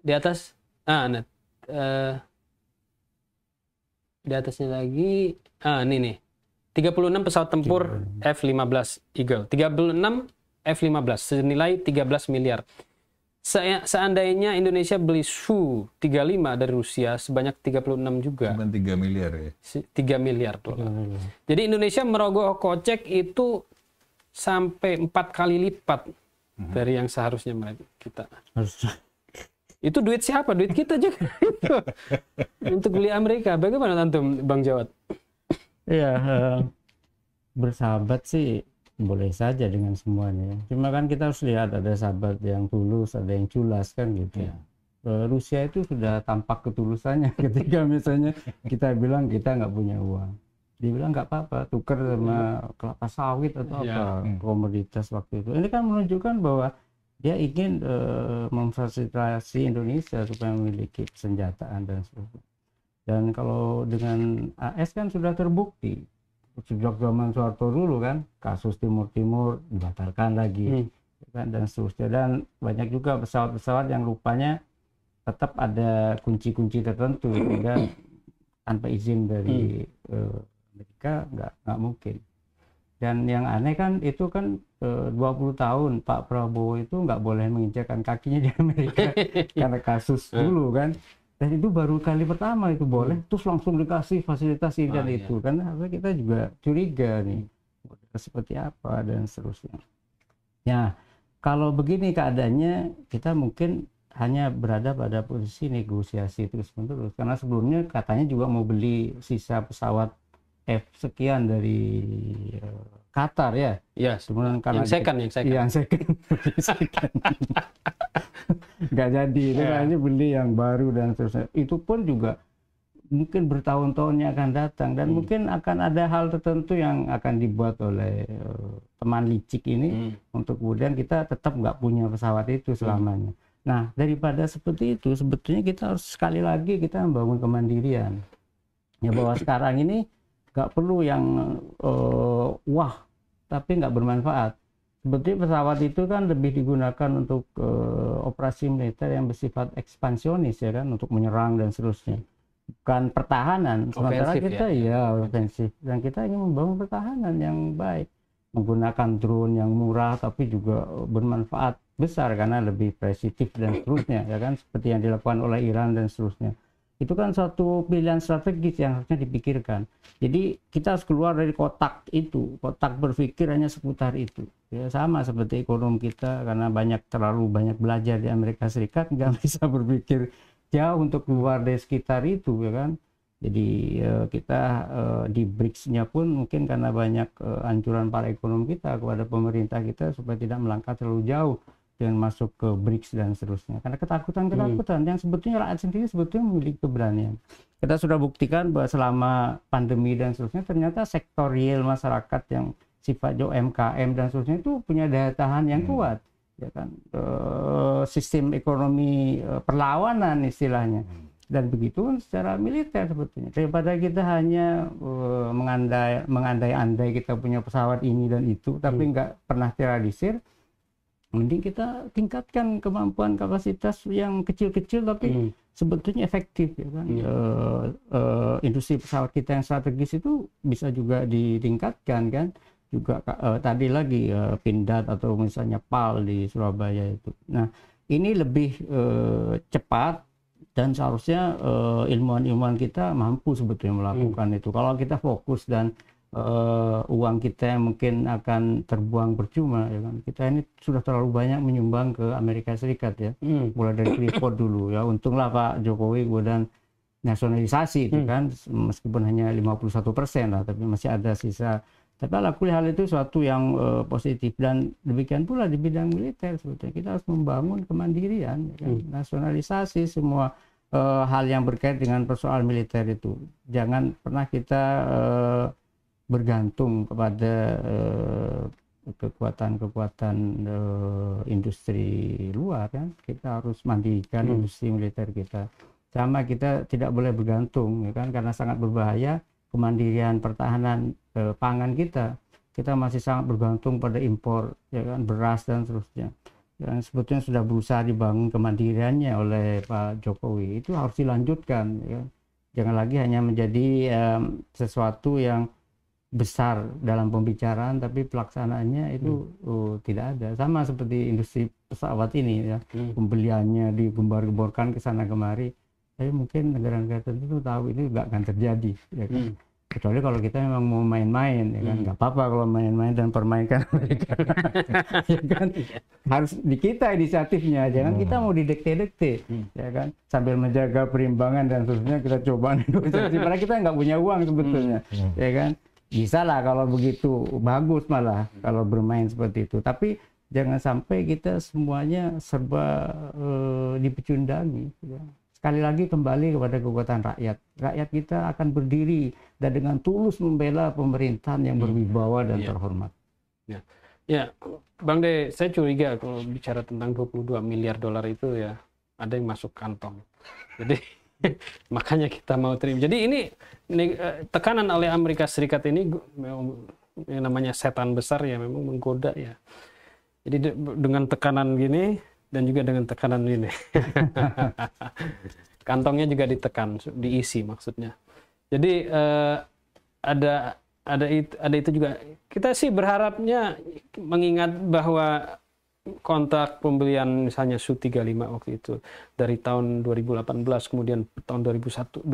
[SPEAKER 1] Di atas. Di atasnya lagi. Ini nih. 36 pesawat tempur F-15 Eagle. 36 F-15 senilai 13 miliar. seandainya Indonesia beli Su-35 dari Rusia sebanyak 36 juga.
[SPEAKER 2] Cuma 3 miliar ya.
[SPEAKER 1] 3 miliar dolar. Jadi Indonesia merogoh kocek itu sampai 4 kali lipat dari yang seharusnya kita. Itu duit siapa? Duit kita juga. Untuk beli Amerika. Bagaimana antum, Bang Jawad?
[SPEAKER 3] Iya, bersahabat sih boleh saja dengan semuanya. Cuma kan kita harus lihat ada sahabat yang tulus, ada yang culas kan gitu.
[SPEAKER 1] Ya.
[SPEAKER 3] Rusia itu sudah tampak ketulusannya ketika misalnya kita bilang kita nggak punya uang. Dia bilang nggak apa-apa, tukar sama kelapa sawit atau apa komoditas waktu itu. Ini kan menunjukkan bahwa dia ingin memfasilitasi Indonesia supaya memiliki senjataan dan sebagainya. Dan kalau dengan AS kan sudah terbukti. Sejak zaman Soeharto dulu kan, kasus Timur Timur dibatalkan lagi, kan, dan seterusnya. Dan banyak juga pesawat-pesawat yang rupanya tetap ada kunci-kunci tertentu, sehingga tanpa izin dari Amerika nggak mungkin. Dan yang aneh kan itu kan 20 tahun Pak Prabowo itu nggak boleh menginjakkan kakinya di Amerika karena kasus dulu kan. Dan itu baru kali pertama itu boleh, terus langsung dikasih fasilitas ini dan itu. Karena kita juga curiga nih, seperti apa dan seterusnya. Ya, kalau begini keadaannya, kita mungkin hanya berada pada posisi negosiasi terus-menerus. Karena sebelumnya katanya juga mau beli sisa pesawat F sekian dari Qatar ya.
[SPEAKER 1] Ya,
[SPEAKER 3] yang
[SPEAKER 1] second.
[SPEAKER 3] Nggak jadi, itu hanya beli yang baru dan seterusnya. Itu pun juga mungkin bertahun-tahunnya akan datang, dan mungkin akan ada hal tertentu yang akan dibuat oleh teman licik ini untuk kemudian kita tetap nggak punya pesawat itu selamanya. Nah, daripada seperti itu, sebetulnya kita harus sekali lagi kita membangun kemandirian. Ya, bahwa sekarang ini nggak perlu yang wah tapi nggak bermanfaat. Sebetulnya pesawat itu kan lebih digunakan untuk operasi militer yang bersifat ekspansionis ya kan, untuk menyerang dan seterusnya, bukan pertahanan. Sementara
[SPEAKER 1] Ofensif,
[SPEAKER 3] kita ofensif, dan kita ingin membangun pertahanan yang baik, menggunakan drone yang murah tapi juga bermanfaat besar karena lebih presitif dan seterusnya ya kan, seperti yang dilakukan oleh Iran dan seterusnya. Itu kan suatu pilihan strategis yang harusnya dipikirkan. Jadi kita harus keluar dari kotak itu, kotak berpikir hanya seputar itu. Ya, sama seperti ekonom kita, karena terlalu banyak belajar di Amerika Serikat, nggak bisa berpikir jauh untuk keluar dari sekitar itu, ya kan. Jadi kita di BRICS-nya pun mungkin karena banyak anjuran para ekonom kita kepada pemerintah kita supaya tidak melangkah terlalu jauh dengan masuk ke BRICS dan seterusnya, karena ketakutan yang sebetulnya rakyat sendiri sebetulnya memiliki keberanian. Kita sudah buktikan bahwa selama pandemi dan seterusnya ternyata sektor real masyarakat yang sifatnya UMKM dan seterusnya itu punya daya tahan yang kuat, ya kan. Sistem ekonomi perlawanan istilahnya. Dan begitu secara militer sebetulnya, daripada kita hanya mengandai-andai kita punya pesawat ini dan itu tapi nggak pernah terrealisir. Mending kita tingkatkan kemampuan kapasitas yang kecil-kecil tapi sebetulnya efektif ya kan. Industri pesawat kita yang strategis itu bisa juga ditingkatkan kan. Juga tadi lagi Pindad atau misalnya PAL di Surabaya itu. Nah, ini lebih cepat, dan seharusnya ilmuwan-ilmuwan kita mampu sebetulnya melakukan itu. Kalau kita fokus dan uang kita yang mungkin akan terbuang percuma ya kan. Kita ini sudah terlalu banyak menyumbang ke Amerika Serikat ya. Mulai dari Freeport dulu ya. Untunglah Pak Jokowi kemudian nasionalisasi itu kan, meskipun hanya 51% lah, tapi masih ada sisa. Tapi alakuli hal itu suatu yang positif, dan demikian pula di bidang militer sebetulnya kita harus membangun kemandirian ya kan? Nasionalisasi semua hal yang berkait dengan persoalan militer itu. Jangan pernah kita bergantung kepada kekuatan-kekuatan industri luar kan. Kita harus mandirikan industri militer kita. Sama kita tidak boleh bergantung ya kan, karena sangat berbahaya kemandirian pertahanan pangan kita. Kita masih sangat bergantung pada impor ya kan, beras dan seterusnya. Dan sebetulnya sudah berusaha dibangun kemandiriannya oleh Pak Jokowi. Itu harus dilanjutkan ya. Jangan lagi hanya menjadi sesuatu yang besar dalam pembicaraan tapi pelaksanaannya itu tidak ada. Sama seperti industri pesawat ini ya, pembeliannya digembar-gemborkan ke sana kemari, tapi mungkin negara-negara tertentu tahu ini nggak akan terjadi, ya kan? Kecuali kalau kita memang mau main-main, ya kan? Nggak apa-apa kalau main-main dan permainkan mereka, ya kan? Harus di kita inisiatifnya, jangan kita mau didekte-dekte, ya kan? Sambil menjaga perimbangan dan seterusnya kita coba negosiasi, karena kita nggak punya uang sebetulnya, ya kan? Bisa lah kalau begitu, bagus malah kalau bermain seperti itu. Tapi jangan sampai kita semuanya serba dipecundangi. Ya. Sekali lagi kembali kepada kekuatan rakyat. Rakyat kita akan berdiri dan dengan tulus membela pemerintahan yang berwibawa dan terhormat.
[SPEAKER 1] Ya, Bang De, saya curiga kalau bicara tentang 22 miliar dolar itu ya ada yang masuk kantong. Jadi makanya kita mau terima. Jadi ini tekanan oleh Amerika Serikat ini yang namanya setan besar ya memang menggoda ya. Jadi dengan tekanan gini dan juga dengan tekanan ini. Kantongnya juga ditekan, diisi maksudnya. Jadi ada itu juga. Kita sih berharapnya mengingat bahwa kontrak pembelian misalnya Su-35 waktu itu dari tahun 2018 kemudian tahun 2021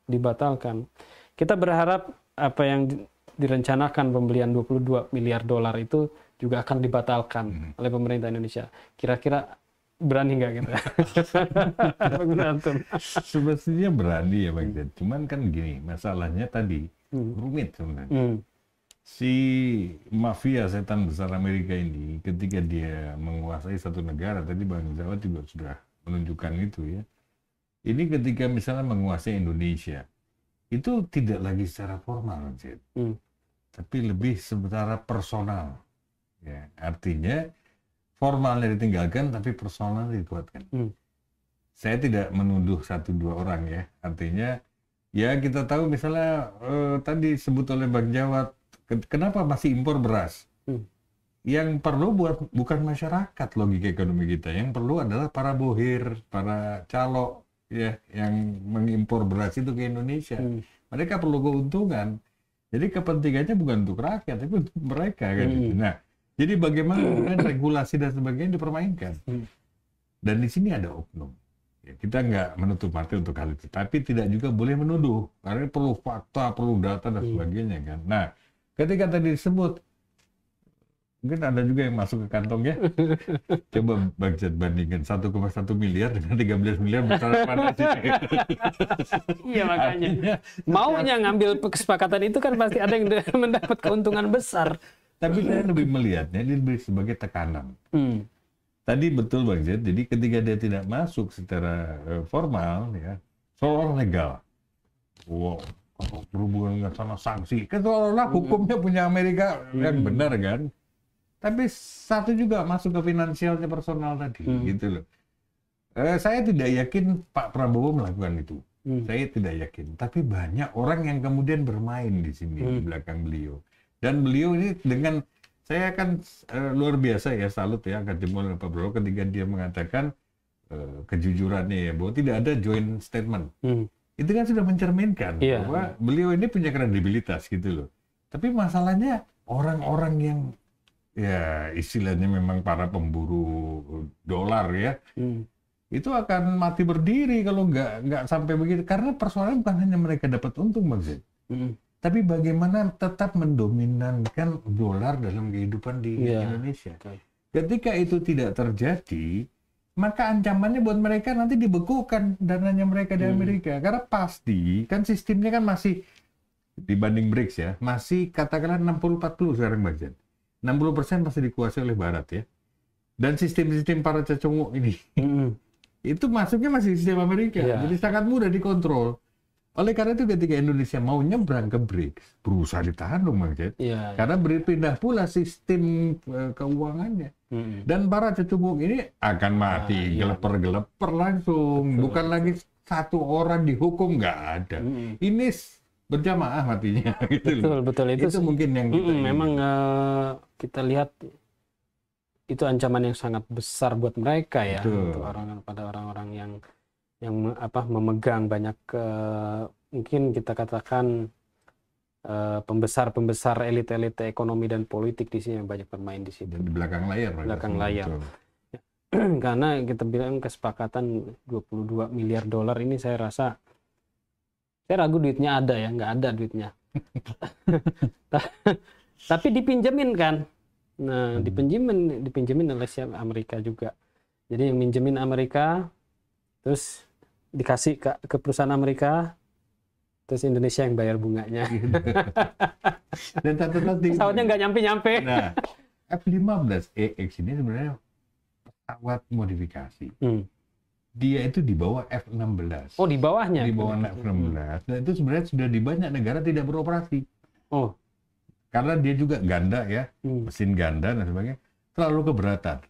[SPEAKER 1] dibatalkan. Kita berharap apa yang direncanakan pembelian 22 miliar dolar itu juga akan dibatalkan oleh pemerintah Indonesia. Kira-kira berani nggak kita?
[SPEAKER 2] Sebetulnya berani ya Bang Jen. Cuman kan gini, masalahnya tadi rumit sebenarnya. Si mafia setan besar Amerika ini ketika dia menguasai satu negara, tadi Bang Zawad juga sudah menunjukkan itu ya. Ini ketika misalnya menguasai Indonesia, itu tidak lagi secara formal, tapi lebih secara personal. Ya, artinya formalnya ditinggalkan, tapi personalnya dikuatkan. Saya tidak menuduh 1-2 orang ya. Artinya ya kita tahu misalnya tadi disebut oleh Bang Jawad, kenapa masih impor beras? Yang perlu bukan masyarakat logika ekonomi kita, yang perlu adalah para bohir, para calo ya yang mengimpor beras itu ke Indonesia. Mereka perlu keuntungan. Jadi kepentingannya bukan untuk rakyat, tapi untuk mereka kan. Nah, jadi bagaimana regulasi dan sebagainya dipermainkan. Dan di sini ada oknum. Ya, kita nggak menutup mata untuk hal itu, tapi tidak juga boleh menuduh karena perlu fakta, perlu data dan sebagainya kan. Nah, ketika tadi disebut, mungkin ada juga yang masuk ke kantongnya. Coba Bang Jen bandingkan 1,1 miliar dengan 13 miliar besar mana sih?
[SPEAKER 1] Iya makanya. Maunya ngambil kesepakatan itu kan pasti ada yang mendapat keuntungan besar.
[SPEAKER 2] Tapi saya lebih melihatnya ini lebih sebagai tekanan. Tadi betul Bang Jen, jadi ketika dia tidak masuk secara formal, ya, seolah legal. Wow, berhubungan dengan sana sanksi. Kan seolah hukumnya punya Amerika yang benar kan. Tapi satu juga masuk ke finansialnya personal tadi, gitu loh. Saya tidak yakin Pak Prabowo melakukan itu. Saya tidak yakin. Tapi banyak orang yang kemudian bermain di sini di belakang beliau. Dan beliau ini dengan saya kan luar biasa ya, salut ya angkat jempol Pak Prabowo ketika dia mengatakan kejujurannya ya bahwa tidak ada joint statement. Itu kan sudah mencerminkan bahwa beliau ini punya kredibilitas gitu loh. Tapi masalahnya orang-orang yang ya istilahnya memang para pemburu dolar ya, itu akan mati berdiri kalau nggak sampai begitu. Karena persoalan bukan hanya mereka dapat untung Bang Zed, tapi bagaimana tetap mendominankan dolar dalam kehidupan di Indonesia. Ketika itu tidak terjadi, maka ancamannya buat mereka nanti dibekukan dananya mereka di Amerika. Karena pasti kan sistemnya kan masih dibanding BRICS ya, masih katakanlah 60-40 sekarang Bang Zed. 60% masih dikuasai oleh Barat ya. Dan sistem-sistem para cecunguk ini, itu masuknya masih sistem Amerika. Jadi sangat mudah dikontrol. Oleh karena itu ketika Indonesia mau nyebrang ke BRICS, berusaha ditahan dong Bang Jen. Karena berpindah pula sistem keuangannya. Dan para cecunguk ini akan mati, geleper-geleper langsung. Bukan lagi satu orang dihukum, nggak ada. Ini berjamaah matinya gitu.
[SPEAKER 1] Betul itu
[SPEAKER 2] mungkin yang kita
[SPEAKER 1] memang kita lihat itu ancaman yang sangat besar buat mereka ya, untuk orang-orang yang memegang banyak mungkin kita katakan pembesar elit-elit ekonomi dan politik di sini yang banyak bermain di situ.
[SPEAKER 2] Dan di belakang layar.
[SPEAKER 1] Belakang layar. Karena kita bilang kesepakatan 22 miliar dolar ini saya rasa, saya ragu duitnya ada ya, nggak ada duitnya. Tapi dipinjemin kan. Nah, dipinjemin oleh siapa? Amerika juga. Jadi yang minjemin Amerika, terus dikasih ke perusahaan Amerika, terus Indonesia yang bayar bunganya.
[SPEAKER 2] Dan
[SPEAKER 1] Pesawatnya nggak nyampe-nyampe.
[SPEAKER 2] Nah, F-15EX ini sebenarnya pesawat modifikasi. Dia itu di bawah F-16.
[SPEAKER 1] Oh, di bawahnya?
[SPEAKER 2] Di bawah F-16. Dan itu sebenarnya sudah di banyak negara tidak beroperasi.
[SPEAKER 1] Oh.
[SPEAKER 2] Karena dia juga ganda ya, mesin ganda dan sebagainya, terlalu keberatan.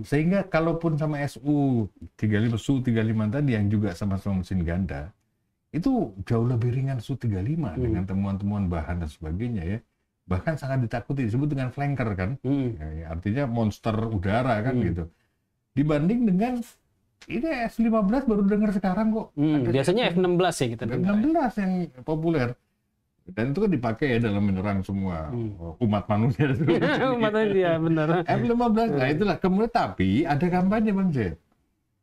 [SPEAKER 2] Sehingga kalaupun sama Su-35 tadi yang juga sama-sama mesin ganda, itu jauh lebih ringan Su-35 dengan temuan-temuan bahan dan sebagainya ya. Bahkan sangat ditakuti, disebut dengan flanker kan. Ya, artinya monster udara kan gitu. Dibanding dengan ini F-15 baru dengar sekarang kok.
[SPEAKER 1] Biasanya F-16 ya kita dengar.
[SPEAKER 2] F-16 yang populer. Dan itu kan dipakai ya dalam menyerang semua umat manusia.
[SPEAKER 1] Umat manusia, benar.
[SPEAKER 2] F-15, nah itulah. Kemudian tapi ada kampanye Bang J.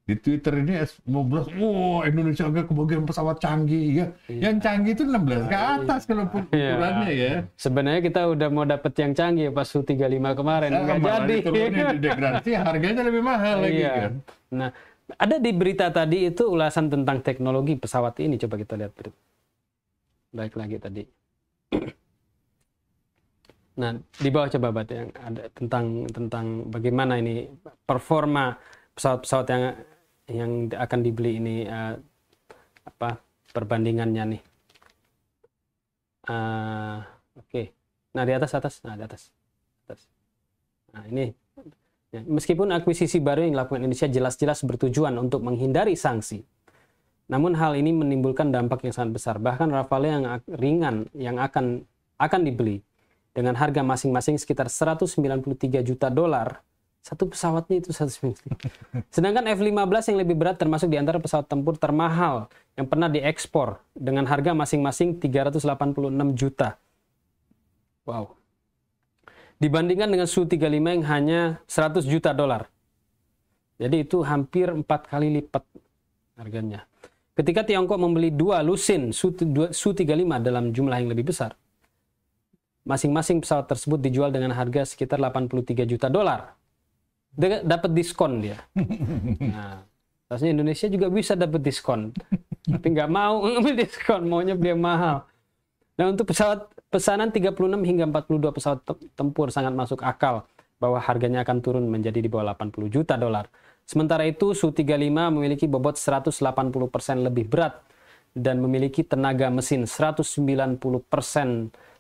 [SPEAKER 2] Di Twitter ini F-15, Indonesia agak kebagian pesawat canggih ya. Yang canggih itu 16 ke atas kalau ukurannya ya.
[SPEAKER 1] Sebenarnya kita udah mau dapet yang canggih pas Su-35 kemarin, nggak jadi.
[SPEAKER 2] Turunnya di degradasi, harganya lebih mahal lagi kan.
[SPEAKER 1] Nah, ada di berita tadi itu ulasan tentang teknologi pesawat ini, coba kita lihat berita. Baik lagi tadi. Nah, di bawah coba Bat yang ada tentang bagaimana ini performa pesawat-pesawat yang akan dibeli ini, perbandingannya nih. Oke. Nah, di atas. Nah, ini ya, meskipun akuisisi baru yang dilakukan Indonesia jelas-jelas bertujuan untuk menghindari sanksi. Namun hal ini menimbulkan dampak yang sangat besar. Bahkan Rafale yang ringan yang akan dibeli dengan harga masing-masing sekitar 193 juta dolar. Satu pesawatnya itu 193. Sedangkan F-15 yang lebih berat termasuk di antara pesawat tempur termahal yang pernah diekspor dengan harga masing-masing 386 juta. Wow. Dibandingkan dengan Su-35 yang hanya 100 juta dolar. Jadi itu hampir 4 kali lipat harganya. Ketika Tiongkok membeli 2 Lucene Su-35 dalam jumlah yang lebih besar, masing-masing pesawat tersebut dijual dengan harga sekitar 83 juta dolar. Dapat diskon dia. Nah, harusnya Indonesia juga bisa dapat diskon, tapi nggak mau ngambil diskon, maunya beli yang mahal. Nah, untuk pesawat pesanan 36 hingga 42 pesawat tempur sangat masuk akal bahwa harganya akan turun menjadi di bawah 80 juta dolar. Sementara itu, Su-35 memiliki bobot 180% lebih berat dan memiliki tenaga mesin 190%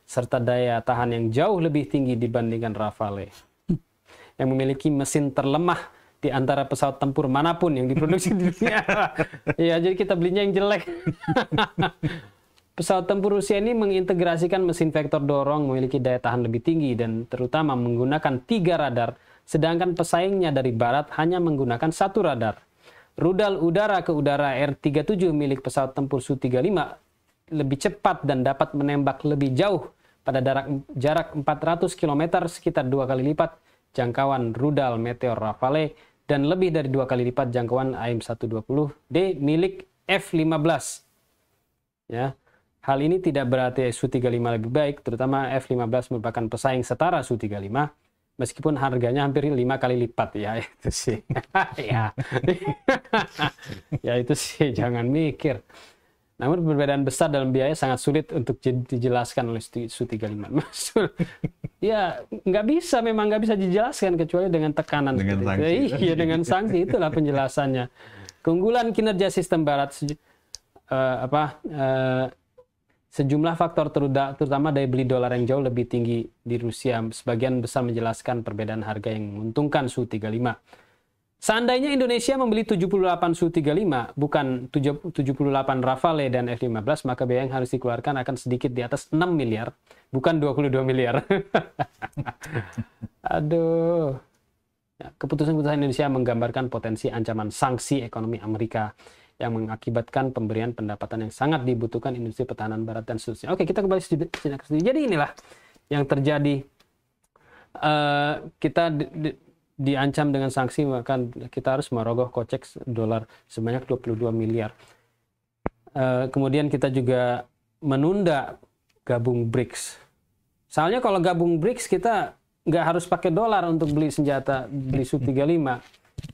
[SPEAKER 1] serta daya tahan yang jauh lebih tinggi dibandingkan Rafale, yang memiliki mesin terlemah di antara pesawat tempur manapun yang diproduksi di dunia. Ya, jadi kita belinya yang jelek. Pesawat tempur Rusia ini mengintegrasikan mesin vektor dorong, memiliki daya tahan lebih tinggi dan terutama menggunakan 3 radar, sedangkan pesaingnya dari barat hanya menggunakan 1 radar. Rudal udara ke udara R-37 milik pesawat tempur Su-35 lebih cepat dan dapat menembak lebih jauh pada jarak 400 km, sekitar 2 kali lipat jangkauan rudal Meteor Rafale dan lebih dari 2 kali lipat jangkauan AIM-120D milik F-15. Ya. Hal ini tidak berarti Su-35 lebih baik, terutama F-15 merupakan pesaing setara Su-35. Meskipun harganya hampir 5 kali lipat, ya itu sih. Ya itu sih, jangan mikir. Namun perbedaan besar dalam biaya sangat sulit untuk dijelaskan oleh Su-35. Ya nggak bisa dijelaskan kecuali dengan tekanan.
[SPEAKER 2] Dengan sanksi.
[SPEAKER 1] Iya, dengan sanksi, itulah penjelasannya. Keunggulan kinerja sistem barat sejumlah faktor terutama daya beli dolar yang jauh lebih tinggi di Rusia sebagian besar menjelaskan perbedaan harga yang menguntungkan Su-35. Seandainya Indonesia membeli 78 Su-35 bukan 78 Rafale dan F-15, maka biaya yang harus dikeluarkan akan sedikit di atas 6 miliar, bukan 22 miliar. Aduh. Ya, keputusan Indonesia menggambarkan potensi ancaman sanksi ekonomi Amerika yang mengakibatkan pemberian pendapatan yang sangat dibutuhkan industri pertahanan barat dan seterusnya. Oke, kita kembali Jadi inilah yang terjadi. Kita diancam dengan sanksi, maka kita harus merogoh kocek dolar sebanyak 22 miliar. Kemudian kita juga menunda gabung BRICS. Soalnya kalau gabung BRICS kita nggak harus pakai dolar untuk beli senjata, beli Su-35.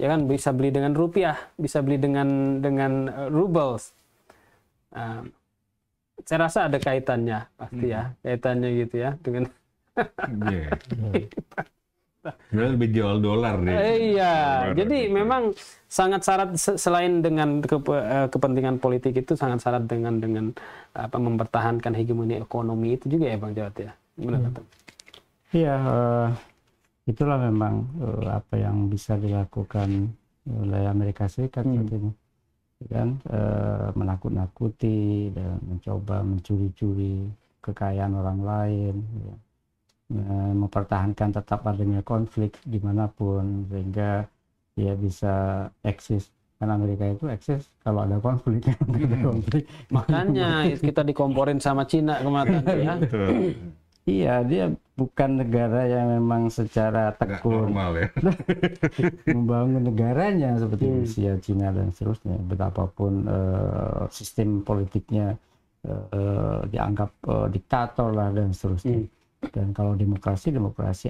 [SPEAKER 1] Ya kan, bisa beli dengan rupiah, bisa beli dengan rubles. Saya rasa ada kaitannya pasti ya, kaitannya gitu ya dengan
[SPEAKER 2] lebih jual dolar deh.
[SPEAKER 1] Iya, jadi memang sangat syarat selain dengan kepentingan politik itu sangat syarat dengan mempertahankan hegemoni ekonomi itu juga ya Bang Jawad ya. Gimana kata?
[SPEAKER 3] Iya, itulah memang apa yang bisa dilakukan oleh Amerika Serikat saat ini, kan menakut-nakuti dan mencoba mencuri-curi kekayaan orang lain. Ya. Mempertahankan tetap adanya konflik dimanapun sehingga dia bisa eksis, kan Amerika itu eksis kalau ada konflik.
[SPEAKER 1] Makanya kita dikomporin sama Cina kemarin ya.
[SPEAKER 3] Iya, dia bukan negara yang memang secara tekun
[SPEAKER 2] normal ya.
[SPEAKER 3] membangun negaranya seperti Rusia, Cina dan seterusnya. Betapapun sistem politiknya dianggap diktator lah dan seterusnya. Dan kalau demokrasi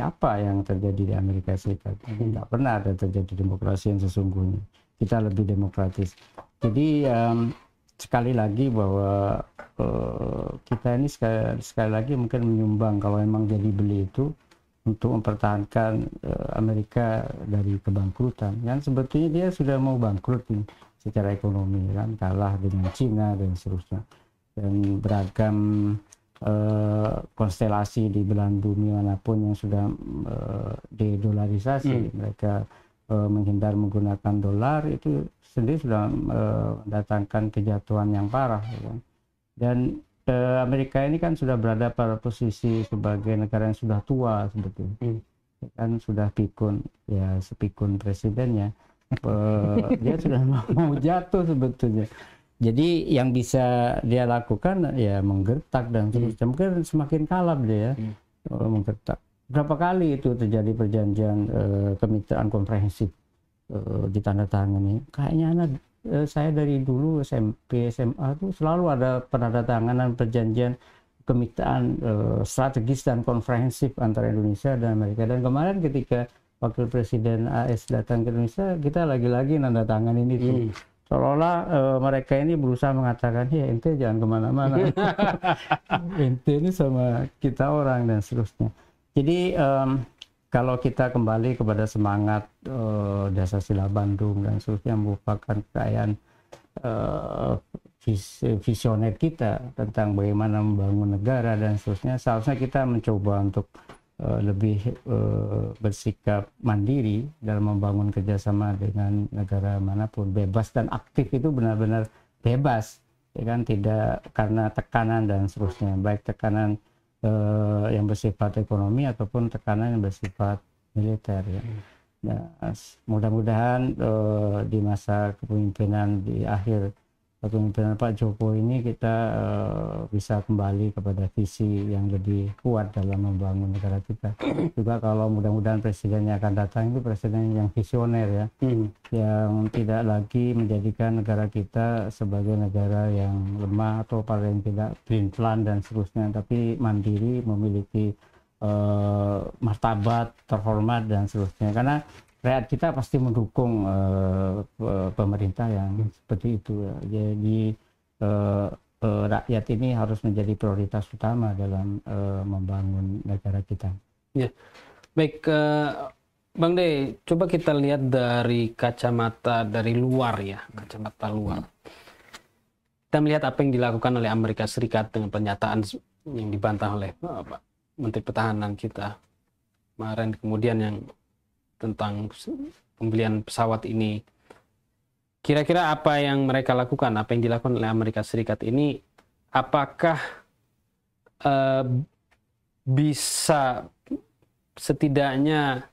[SPEAKER 3] apa yang terjadi di Amerika Serikat? Tidak pernah ada terjadi demokrasi yang sesungguhnya. Kita lebih demokratis. Jadi sekali lagi bahwa kita ini sekali lagi mungkin menyumbang kalau memang jadi beli itu untuk mempertahankan Amerika dari kebangkrutan. Kan sebetulnya dia sudah mau bangkrut nih, secara ekonomi, kan kalah dengan Cina dan seterusnya. Dan beragam konstelasi di belahan bumi manapun yang sudah dedolarisasi, mereka menghindar menggunakan dolar, itu sendiri sudah mendatangkan kejatuhan yang parah, ya. Dan Amerika ini kan sudah berada pada posisi sebagai negara yang sudah tua sebetulnya, kan sudah pikun, ya sepikun presidennya, dia sudah mau jatuh sebetulnya. Jadi yang bisa dia lakukan ya menggertak dan seterusnya. Mungkin semakin kalap dia menggertak. Berapa kali itu terjadi perjanjian kemitraan komprehensif ditandatangani. Kayaknya saya dari dulu SMP, SMA itu selalu ada penandatanganan perjanjian kemitraan strategis dan komprehensif antara Indonesia dan Amerika. Dan kemarin ketika Wakil Presiden AS datang ke Indonesia, kita lagi-lagi nandatanganin itu. Seolah-olah mereka ini berusaha mengatakan, ya ente jangan kemana-mana, ente ini sama kita orang dan seterusnya. Jadi kalau kita kembali kepada semangat dasar sila Bandung dan seterusnya, merupakan kekayaan visioner kita tentang bagaimana membangun negara dan seterusnya, seharusnya kita mencoba untuk lebih bersikap mandiri dalam membangun kerjasama dengan negara manapun, bebas dan aktif itu benar-benar bebas, ya kan, tidak karena tekanan dan seterusnya, baik tekanan yang bersifat ekonomi ataupun tekanan yang bersifat militer, ya. Nah, mudah-mudahan di masa kepemimpinan di akhir kepemimpinan Pak Jokowi ini kita bisa kembali kepada visi yang lebih kuat dalam membangun negara kita. Juga kalau mudah-mudahan presiden yang akan datang itu presiden yang visioner, ya, yang tidak lagi menjadikan negara kita sebagai negara yang lemah atau paling tidak pelin-pelan dan seterusnya, tapi mandiri, memiliki martabat, terhormat dan seterusnya. Karena rakyat kita pasti mendukung pemerintah yang seperti itu, ya. Jadi rakyat ini harus menjadi prioritas utama dalam membangun negara kita.
[SPEAKER 1] Ya, baik, Bang De, coba kita lihat dari kacamata dari luar, ya, kacamata luar. Kita melihat apa yang dilakukan oleh Amerika Serikat dengan pernyataan yang dibantah oleh Menteri Pertahanan kita kemarin, kemudian yang tentang pembelian pesawat ini. Kira-kira apa yang mereka lakukan, apa yang dilakukan oleh Amerika Serikat ini, apakah bisa setidaknya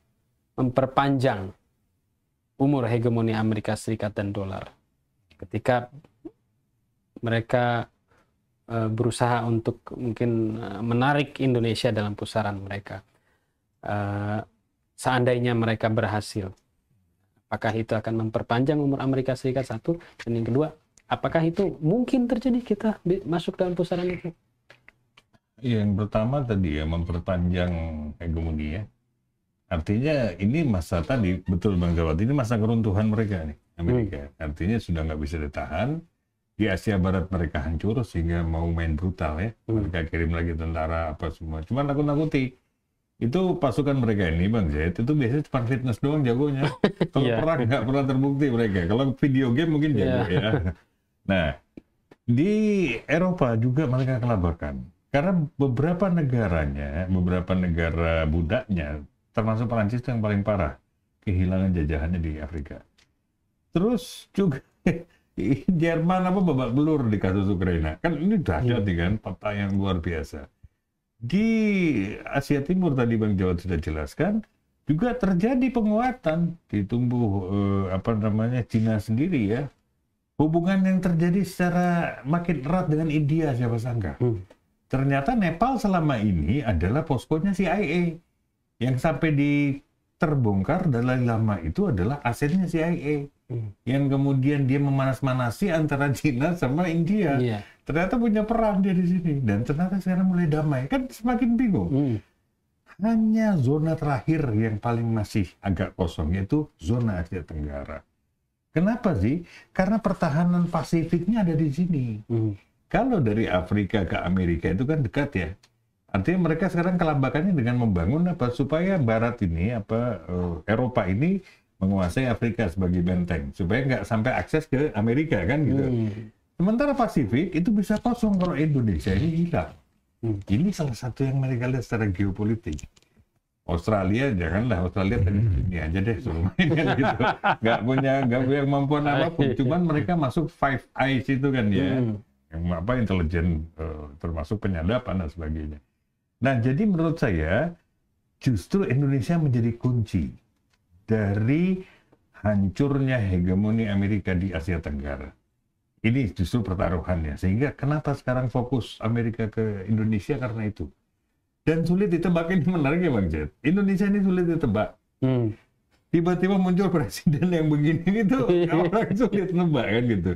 [SPEAKER 1] memperpanjang umur hegemoni Amerika Serikat dan dolar ketika mereka berusaha untuk mungkin menarik Indonesia dalam pusaran mereka. seandainya mereka berhasil, apakah itu akan memperpanjang umur Amerika Serikat satu, dan yang kedua, apakah itu mungkin terjadi kita masuk dalam pusaran itu?
[SPEAKER 2] Yang pertama tadi ya, memperpanjang hegemoni ya. Artinya ini masa tadi, betul Bang Jawad, ini masa keruntuhan mereka nih, Amerika. Artinya sudah nggak bisa ditahan, di Asia Barat mereka hancur sehingga mau main brutal ya. Mereka kirim lagi tentara apa semua, cuma nakut-nakuti. Itu pasukan mereka ini Bang Zaid, itu biasanya cuma fitness doang jagonya. Kalau perang nggak pernah terbukti mereka, kalau video game mungkin jago ya. Nah, di Eropa juga mereka kelabakan. Karena beberapa negaranya, beberapa negara budaknya, termasuk Perancis yang paling parah, kehilangan jajahannya di Afrika. Terus juga Jerman babak belur di kasus Ukraina. Kan ini dahsyat kan, peta yang luar biasa. Di Asia Timur tadi Bang Jawad sudah jelaskan, juga terjadi penguatan di tumbuh Cina sendiri ya. Hubungan yang terjadi secara makin erat dengan India, siapa sangka. Ternyata Nepal selama ini adalah poskonya CIA. Yang sampai terbongkar Dalai Lama itu adalah asetnya CIA. Yang kemudian dia memanas-manasi antara Cina sama India. Ternyata punya peran dia di sini. Dan ternyata sekarang mulai damai. Kan semakin bingung. Hanya zona terakhir yang paling masih agak kosong, yaitu zona Asia Tenggara. Kenapa sih? Karena pertahanan Pasifiknya ada di sini. Kalau dari Afrika ke Amerika itu kan dekat ya. Artinya mereka sekarang kelambakannya dengan membangun supaya Barat ini Eropa ini menguasai Afrika sebagai benteng supaya nggak sampai akses ke Amerika kan gitu. Sementara Pasifik itu bisa kosong kalau Indonesia ini hilang. Ini salah satu yang mereka lihat secara geopolitik. Australia janganlah, Australia ini aja deh suruh main kan gitu. Nggak punya kemampuan apapun. Cuman mereka masuk Five Eyes itu kan ya. Yang intelijen termasuk penyadapan dan sebagainya. Nah, jadi menurut saya justru Indonesia menjadi kunci dari hancurnya hegemoni Amerika di Asia Tenggara. Ini justru pertaruhannya. Sehingga kenapa sekarang fokus Amerika ke Indonesia karena itu. Dan sulit ditebak, ini menarik ya Bang Jet. Indonesia ini sulit ditebak. Tiba-tiba muncul presiden yang begini itu orang sulit nebak kan gitu.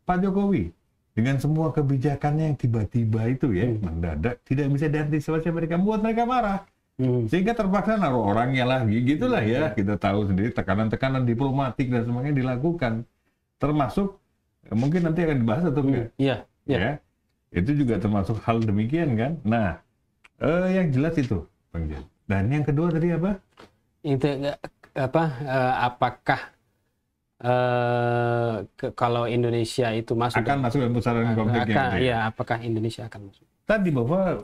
[SPEAKER 2] Pak Jokowi dengan semua kebijakannya yang tiba-tiba itu ya, mendadak, tidak bisa diantisipasi mereka, membuat mereka marah. Sehingga terpaksa naruh orangnya lagi, gitulah ya. Kita tahu sendiri tekanan-tekanan diplomatik dan semuanya dilakukan. Termasuk, mungkin nanti akan dibahas atau enggak? Ya. Itu juga termasuk hal demikian kan. Nah, yang jelas itu, Bang Jen. Dan yang kedua tadi apa?
[SPEAKER 1] Itu apakah kalau Indonesia itu masuk
[SPEAKER 2] dalam pusaran konfliknya
[SPEAKER 1] ya, apakah Indonesia akan masuk?
[SPEAKER 2] Tadi bahwa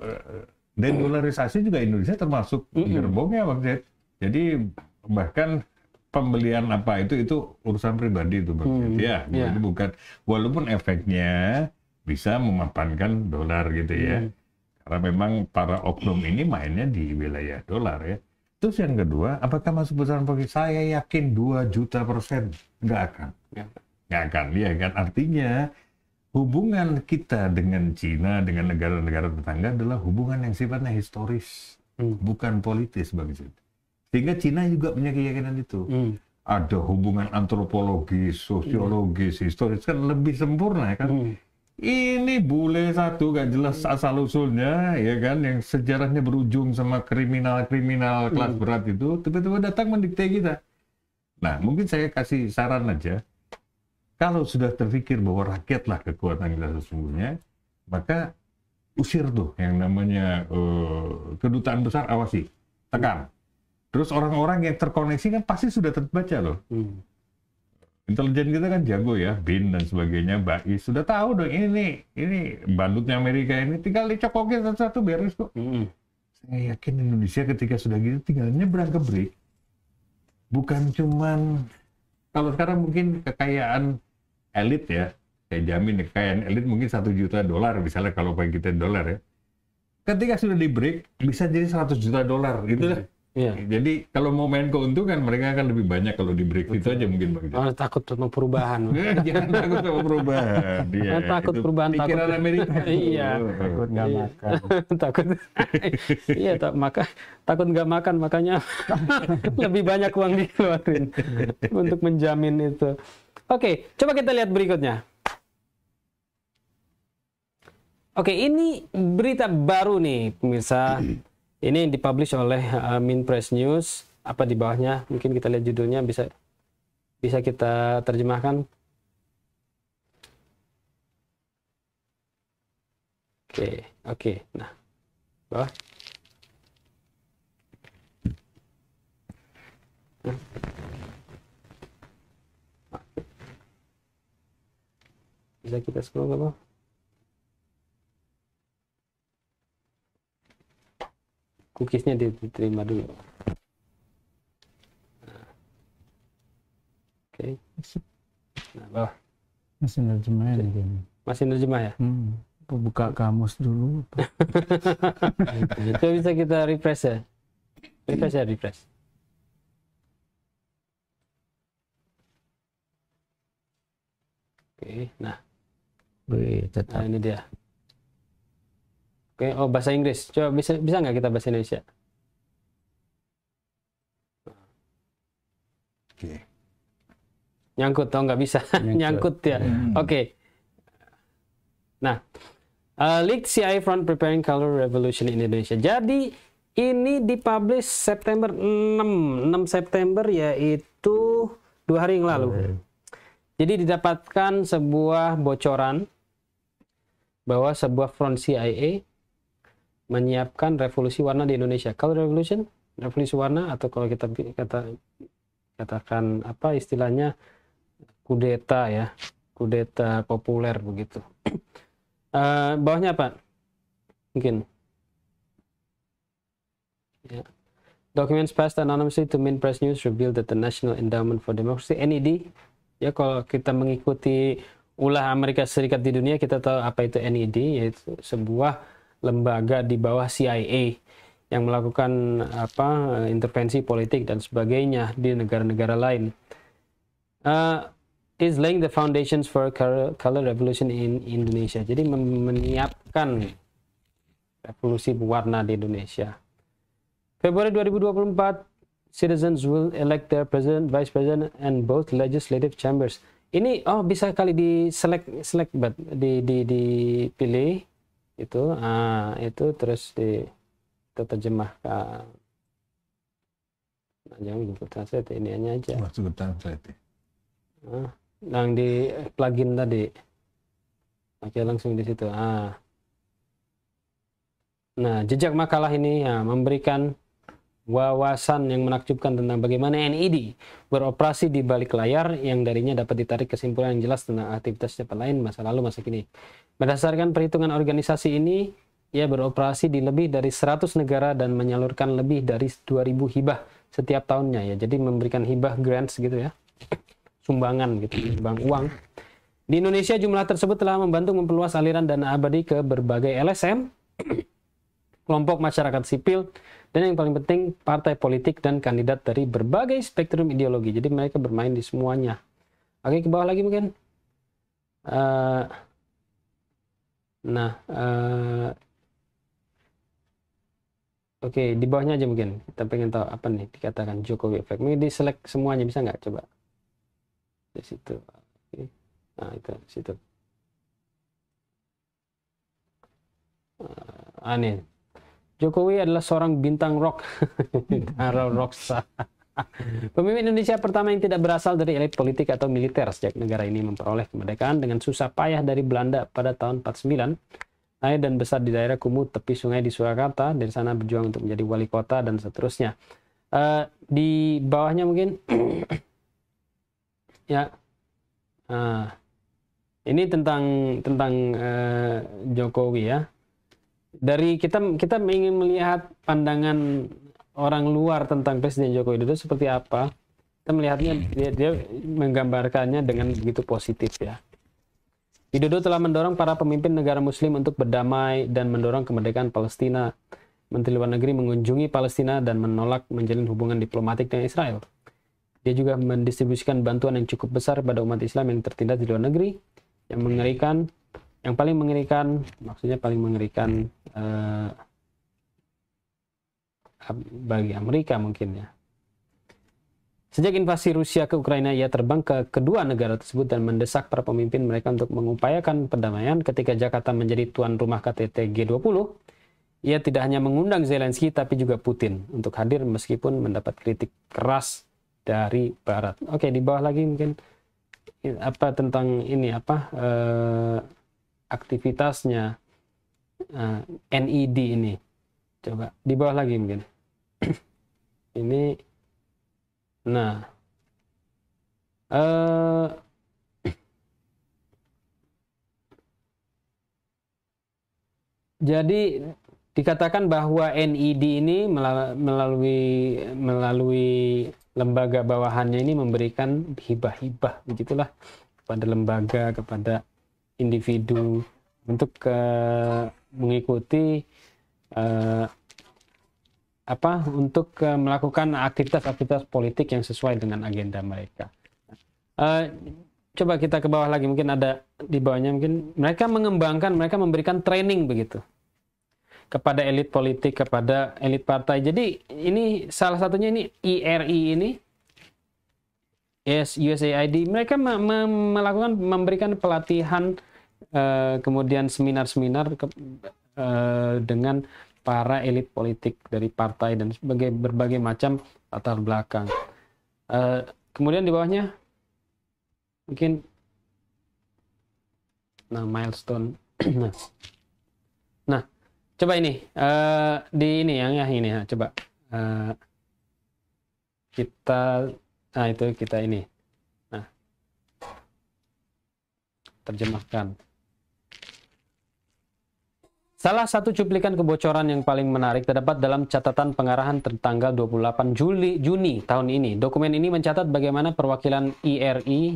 [SPEAKER 2] dedolarisasi juga Indonesia termasuk gerbongnya Bang Jet. Jadi bahkan pembelian itu urusan pribadi itu Bang Jet. Jadi bukan, walaupun efeknya bisa memapankan dolar gitu ya. Karena memang para oknum ini mainnya di wilayah dolar ya. Terus yang kedua, apakah masuk pusaran politik? Saya yakin 2 juta %. Nggak akan. Nggak akan, ya kan? Artinya, hubungan kita dengan Cina, dengan negara-negara tetangga adalah hubungan yang sifatnya historis. Bukan politis, Bang Zid. Sehingga Cina juga punya keyakinan itu. Ada hubungan antropologis, sosiologis, historis, kan lebih sempurna, ya kan? Ini bule satu gak jelas asal-usulnya, ya kan, yang sejarahnya berujung sama kriminal-kriminal kelas berat itu, tiba-tiba datang mendikte kita. Nah, mungkin saya kasih saran aja, kalau sudah terpikir bahwa rakyatlah kekuatan kita sesungguhnya, maka usir tuh yang namanya kedutaan besar, awasi, tekan. Terus orang-orang yang terkoneksi kan pasti sudah terbaca loh. Intelijen kita kan jago ya, BIN dan sebagainya, BAI sudah tahu dong ini bandutnya Amerika ini, tinggal dicokokin satu-satu beres kok. Saya yakin Indonesia ketika sudah gitu tinggal nyebrang ke BRIC. Bukan cuman, kalau sekarang mungkin kekayaan elit ya, saya jamin kekayaan elit mungkin $1 juta misalnya kalau pakai kita dolar ya. Ketika sudah di BRIC bisa jadi $100 juta gitu lah.
[SPEAKER 1] Iya.
[SPEAKER 2] Jadi kalau mau main keuntungan mereka akan lebih banyak kalau di Brexit aja mungkin Bang.
[SPEAKER 1] Oh, takut sama perubahan.
[SPEAKER 2] Jangan takut sama perubahan. Iya,
[SPEAKER 1] Takut
[SPEAKER 2] itu
[SPEAKER 1] perubahan,
[SPEAKER 2] pikiran
[SPEAKER 1] takut.
[SPEAKER 2] Amerika.
[SPEAKER 1] Iya.
[SPEAKER 3] Takut nggak
[SPEAKER 1] Iya.
[SPEAKER 3] makan.
[SPEAKER 1] Takut. Iya, takut nggak makan, makanya lebih banyak uang dikeluarin untuk menjamin itu. Oke, coba kita lihat berikutnya. Oke, ini berita baru nih, pemirsa. Ini yang dipublish oleh Minpress News. Apa di bawahnya? Mungkin kita lihat judulnya, bisa kita terjemahkan. Oke. Nah, bawah. Bisa kita scroll ke bawah? Cookiesnya diterima dulu. Oke. Nah, bawah.
[SPEAKER 3] Masih nerjemahin ini.
[SPEAKER 1] Masih nerjemah ya?
[SPEAKER 3] Buka kamus dulu.
[SPEAKER 1] Itu bisa kita refresh ya? Refresh. Oke, nah.
[SPEAKER 3] Tetap.
[SPEAKER 1] Nah, ini dia. Oke, oh bahasa Inggris. Coba bisa nggak kita bahasa Indonesia?
[SPEAKER 2] Oke.
[SPEAKER 1] Nyangkut, oh nggak bisa. Nyangkut ya. Oke. Nah, leaked CIA front preparing color revolution in Indonesia. Jadi ini dipublish September 6 September, yaitu 2 hari yang lalu. Jadi didapatkan sebuah bocoran bahwa sebuah front CIA menyiapkan revolusi warna di Indonesia. Color revolution, revolusi warna, atau kalau kita katakan apa istilahnya, kudeta ya, kudeta populer begitu. Bawahnya apa? Mungkin. Ya. Documents passed anonymously to Minpress News revealed that the National Endowment for Democracy (NED), ya kalau kita mengikuti ulah Amerika Serikat di dunia, kita tahu apa itu NED, yaitu sebuah lembaga di bawah CIA yang melakukan intervensi politik dan sebagainya di negara-negara lain. Is laying the foundations for color revolution in Indonesia. Jadi menyiapkan revolusi warna di Indonesia. Februari 2024, citizens will elect their president, vice president, and both legislative chambers. Ini bisa kali dipilih itu terus diterjemahkan. Nah, jangan Google Translate, ini aja.
[SPEAKER 2] Masuk ke translate.
[SPEAKER 1] Yang di plugin tadi. Oke, langsung di situ. Nah, jejak makalah ini memberikan wawasan yang menakjubkan tentang bagaimana NED beroperasi di balik layar, yang darinya dapat ditarik kesimpulan yang jelas tentang aktivitas cepat lain masa lalu masa kini. Berdasarkan perhitungan organisasi ini, ia beroperasi di lebih dari 100 negara dan menyalurkan lebih dari 2.000 hibah setiap tahunnya ya. Jadi memberikan hibah grants gitu ya. Sumbangan gitu, sumbang uang. Di Indonesia jumlah tersebut telah membantu memperluas aliran dana abadi ke berbagai LSM, kelompok masyarakat sipil, dan yang paling penting partai politik dan kandidat dari berbagai spektrum ideologi. Jadi mereka bermain di semuanya. Oke, ke bawah lagi mungkin. Oke, di bawahnya aja mungkin. Kita pengen tahu apa nih dikatakan Jokowi Effect. Mungkin di-select semuanya, bisa nggak? Coba. Di situ. Oke. Nah, itu di situ. Nih. Jokowi adalah seorang bintang rock. Rockstar. Pemimpin Indonesia pertama yang tidak berasal dari elit politik atau militer sejak negara ini memperoleh kemerdekaan dengan susah payah dari Belanda pada tahun 49. Lahir dan besar di daerah Kumuh, tepi sungai di Surakarta. Dari sana berjuang untuk menjadi wali kota dan seterusnya. Di bawahnya mungkin ya. Ini tentang Jokowi ya. Dari kita ingin melihat pandangan orang luar tentang Presiden Joko Widodo seperti apa. Kita melihatnya dia menggambarkannya dengan begitu positif ya. Widodo telah mendorong para pemimpin negara muslim untuk berdamai dan mendorong kemerdekaan Palestina. Menteri Luar Negeri mengunjungi Palestina dan menolak menjalin hubungan diplomatik dengan Israel. Dia juga mendistribusikan bantuan yang cukup besar pada umat Islam yang tertindas di luar negeri. Yang paling mengerikan, maksudnya paling mengerikan bagi Amerika mungkin ya. Sejak invasi Rusia ke Ukraina, ia terbang ke kedua negara tersebut dan mendesak para pemimpin mereka untuk mengupayakan perdamaian. Ketika Jakarta menjadi tuan rumah KTT G20, ia tidak hanya mengundang Zelensky tapi juga Putin untuk hadir meskipun mendapat kritik keras dari Barat. Oke, di bawah lagi mungkin apa tentang ini aktivitasnya NED ini. Coba di bawah lagi mungkin. Ini nah jadi dikatakan bahwa NED ini melalui lembaga bawahannya ini memberikan hibah-hibah begitulah kepada lembaga, kepada individu untuk mengikuti untuk melakukan aktivitas-aktivitas politik yang sesuai dengan agenda mereka. Coba kita ke bawah lagi, mungkin ada di bawahnya, mungkin mereka memberikan training begitu kepada elit politik, kepada elit partai. Jadi ini salah satunya ini IRI ini, USAID, mereka memberikan pelatihan, kemudian seminar-seminar dengan para elit politik dari partai dan berbagai macam latar belakang. Kemudian di bawahnya mungkin milestone. Nah, coba ini di ini yang ini coba kita ini. Nah, terjemahkan. Salah satu cuplikan kebocoran yang paling menarik terdapat dalam catatan pengarahan tertanggal 28 Juni tahun ini. Dokumen ini mencatat bagaimana perwakilan IRI,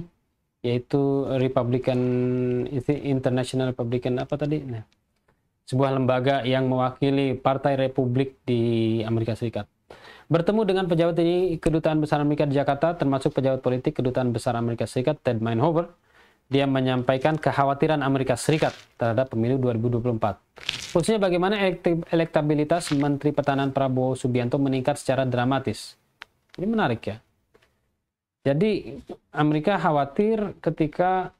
[SPEAKER 1] yaitu International Republican sebuah lembaga yang mewakili Partai Republik di Amerika Serikat, bertemu dengan pejabat ini Kedutaan Besar Amerika di Jakarta, termasuk pejabat politik Kedutaan Besar Amerika Serikat Ted Meinhofer. Dia menyampaikan kekhawatiran Amerika Serikat terhadap pemilu 2024. Khususnya bagaimana elektabilitas Menteri Pertahanan Prabowo Subianto meningkat secara dramatis. Ini menarik ya. Jadi Amerika khawatir ketika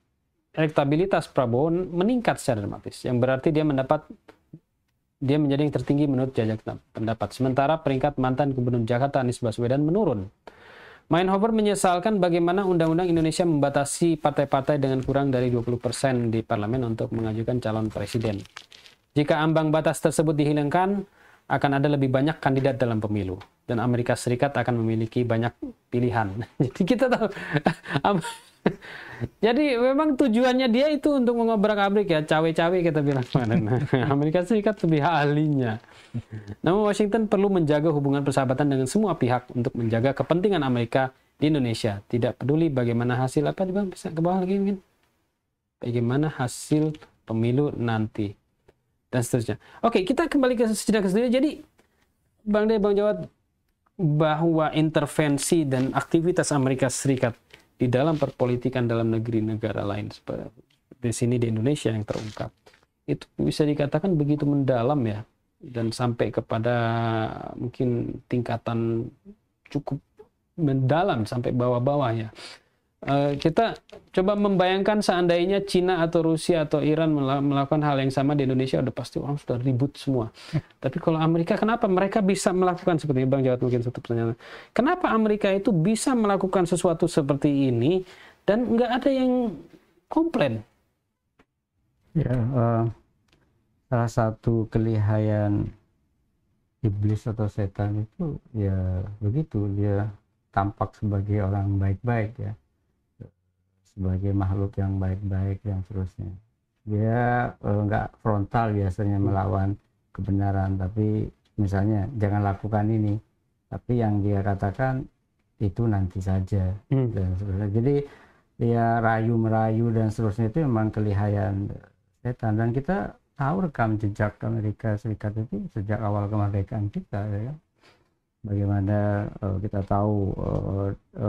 [SPEAKER 1] elektabilitas Prabowo meningkat secara dramatis, yang berarti dia menjadi yang tertinggi menurut jajak pendapat. Sementara peringkat mantan Gubernur Jakarta Anies Baswedan menurun. Meinhofer menyesalkan bagaimana Undang-Undang Indonesia membatasi partai-partai dengan kurang dari 20% di parlemen untuk mengajukan calon presiden. Jika ambang batas tersebut dihilangkan, akan ada lebih banyak kandidat dalam pemilu. Dan Amerika Serikat akan memiliki banyak pilihan. Jadi kita tahu. Jadi memang tujuannya dia itu untuk mengobrak-abrik ya, cawe-cawe kita bilang. Amerika Serikat lebih ahlinya. Namun Washington perlu menjaga hubungan persahabatan dengan semua pihak untuk menjaga kepentingan Amerika di Indonesia. Tidak peduli bagaimana hasil bisa ke bawah lagi mungkin. Bagaimana hasil pemilu nanti dan seterusnya. Oke, kita kembali ke sejenak. Jadi Bang Jawad, bahwa intervensi dan aktivitas Amerika Serikat di dalam perpolitikan dalam negeri negara lain seperti di sini di Indonesia yang terungkap itu bisa dikatakan begitu mendalam ya, dan sampai kepada mungkin tingkatan cukup mendalam sampai bawah-bawah ya. Kita coba membayangkan seandainya Cina atau Rusia atau Iran melakukan hal yang sama di Indonesia, udah pasti orang sudah ribut semua. Tapi kalau Amerika, kenapa mereka bisa melakukan seperti ini? Bang Jawad, mungkin satu pertanyaan. Kenapa Amerika itu bisa melakukan sesuatu seperti ini dan nggak ada yang komplain?
[SPEAKER 3] Ya, salah satu kelihayan iblis atau setan itu ya begitu, dia tampak sebagai orang baik-baik ya, sebagai makhluk yang baik-baik yang seterusnya. Dia nggak frontal biasanya melawan kebenaran, tapi misalnya jangan lakukan ini, tapi yang dia katakan itu nanti saja dan seterusnya. Jadi dia rayu-merayu dan seterusnya, itu memang kelihayan setan. Dan kita tahu rekam jejak Amerika Serikat itu sejak awal kemerdekaan kita, ya kan? Bagaimana kita tahu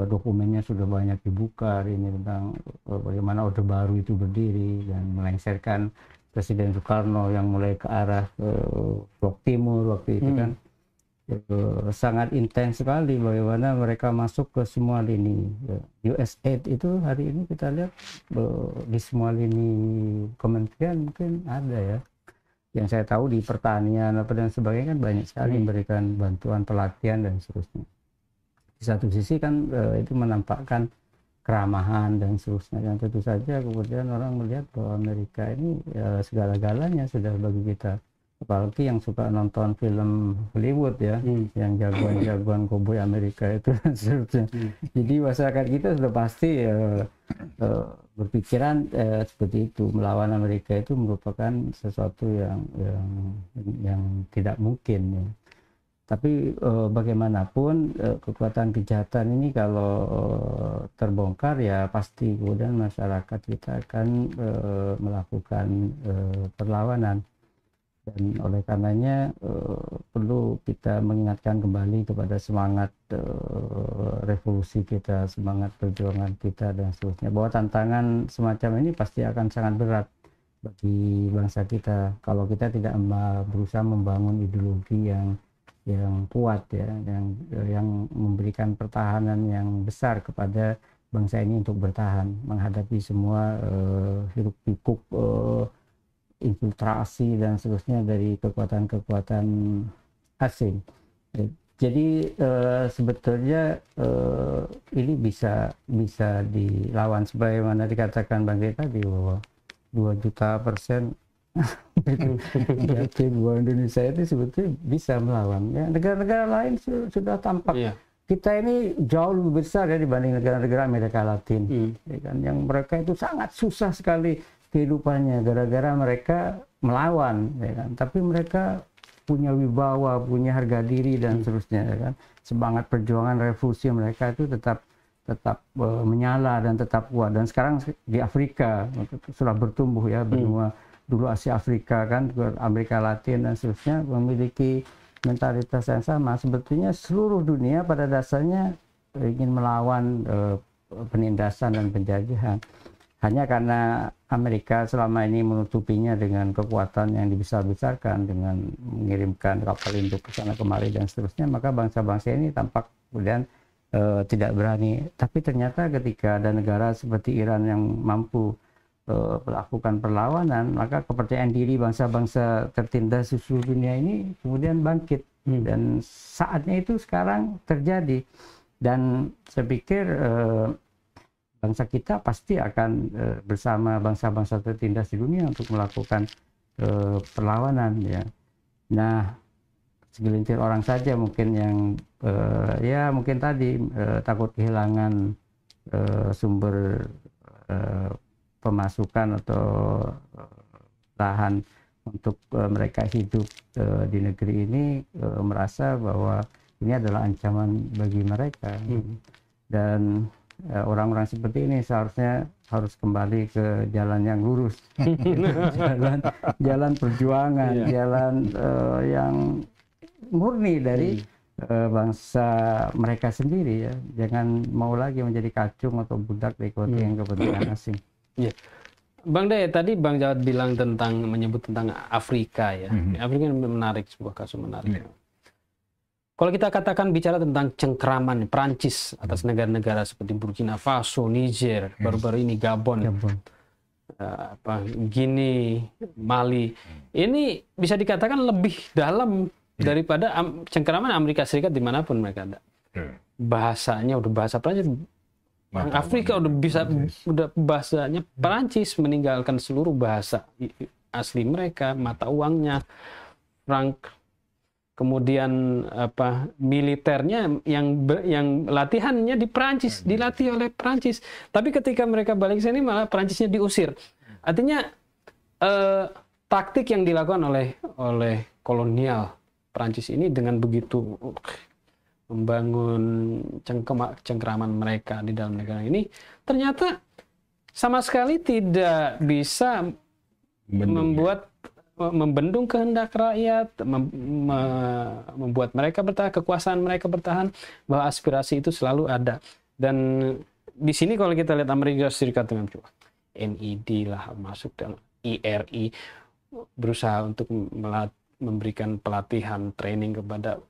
[SPEAKER 3] dokumennya sudah banyak dibuka hari ini tentang bagaimana Orde Baru itu berdiri dan melengsarkan Presiden Soekarno yang mulai ke arah Blok Timur waktu itu kan. Sangat intens sekali bagaimana mereka masuk ke semua lini. USAID itu hari ini kita lihat di semua lini kementerian mungkin ada ya. Yang saya tahu di pertanian apa dan sebagainya kan banyak sekali memberikan bantuan pelatihan dan seterusnya. Di satu sisi kan itu menampakkan keramahan dan seterusnya, yang tentu saja kemudian orang melihat bahwa Amerika ini segala-galanya sudah bagi kita, apalagi yang suka nonton film Hollywood ya, yang jagoan-jagoan koboi Amerika itu dan seterusnya. Jadi masyarakat kita sudah pasti berpikiran seperti itu, melawan Amerika itu merupakan sesuatu yang tidak mungkin ya. Tapi bagaimanapun kekuatan kejahatan ini kalau terbongkar ya pasti kemudian masyarakat kita akan melakukan perlawanan. Dan oleh karenanya perlu kita mengingatkan kembali kepada semangat revolusi kita, semangat perjuangan kita dan seterusnya, bahwa tantangan semacam ini pasti akan sangat berat bagi bangsa kita kalau kita tidak berusaha membangun ideologi yang kuat ya, yang memberikan pertahanan yang besar kepada bangsa ini untuk bertahan menghadapi semua hiruk pikuk infiltrasi dan seterusnya dari kekuatan-kekuatan asing. Jadi sebetulnya ini bisa dilawan sebagaimana dikatakan Bang Gita tadi bahwa 2 juta% yakin bahwa Indonesia itu sebetulnya bisa melawan. Ya, negara-negara lain sudah tampak. Kita ini jauh lebih besar ya dibanding negara-negara Amerika Latin, ya kan? Yang mereka itu sangat susah sekali kehidupannya gara-gara mereka melawan, ya kan? Tapi mereka punya wibawa, punya harga diri dan seterusnya, ya kan? Semangat perjuangan revolusi mereka itu tetap menyala dan tetap kuat. Dan sekarang di Afrika sudah bertumbuh ya, benua dulu Asia Afrika kan, Amerika Latin dan seterusnya memiliki mentalitas yang sama. Sebetulnya seluruh dunia pada dasarnya ingin melawan penindasan dan penjajahan. Hanya karena Amerika selama ini menutupinya dengan kekuatan yang dibesar-besarkan, dengan mengirimkan kapal induk ke sana kemari dan seterusnya, maka bangsa-bangsa ini tampak kemudian tidak berani. Tapi ternyata ketika ada negara seperti Iran yang mampu melakukan perlawanan, maka kepercayaan diri bangsa-bangsa tertindas di seluruh dunia ini kemudian bangkit. Dan saatnya itu sekarang terjadi. Dan saya pikir bangsa kita pasti akan bersama bangsa-bangsa tertindas di dunia untuk melakukan perlawanan ya. Nah, segelintir orang saja mungkin yang ya mungkin tadi takut kehilangan sumber pemasukan atau lahan untuk mereka hidup di negeri ini, merasa bahwa ini adalah ancaman bagi mereka. Dan orang-orang seperti ini seharusnya harus kembali ke jalan yang lurus, jalan perjuangan, jalan yang murni dari bangsa mereka sendiri ya. Jangan mau lagi menjadi kacung atau budak dari kepentingan asing.
[SPEAKER 1] Ya. Bang Day, tadi Bang Jawad bilang menyebut tentang Afrika ya. Afrika menarik, sebuah kasus menarik. Kalau kita katakan bicara tentang cengkeraman Prancis atas negara-negara seperti Burkina Faso, Niger, baru-baru ini Gabon, Guinea, Mali, ini bisa dikatakan lebih dalam daripada cengkeraman Amerika Serikat dimanapun mereka ada. Bahasanya udah bahasa Prancis. Afrika udah bahasanya Perancis, meninggalkan seluruh bahasa asli mereka, mata uangnya, franc, kemudian militernya yang latihannya di Perancis, dilatih oleh Perancis. Tapi ketika mereka balik ke sini malah Perancisnya diusir. Artinya taktik yang dilakukan oleh kolonial Perancis ini dengan begitu membangun cengkeraman mereka di dalam negara ini ternyata sama sekali tidak bisa membuat membendung kehendak rakyat, membuat mereka bertahan, kekuasaan mereka bertahan, bahwa aspirasi itu selalu ada. Dan di sini kalau kita lihat Amerika Serikat dengan NED lah masuk dalam IRI, berusaha untuk memberikan pelatihan, training kepada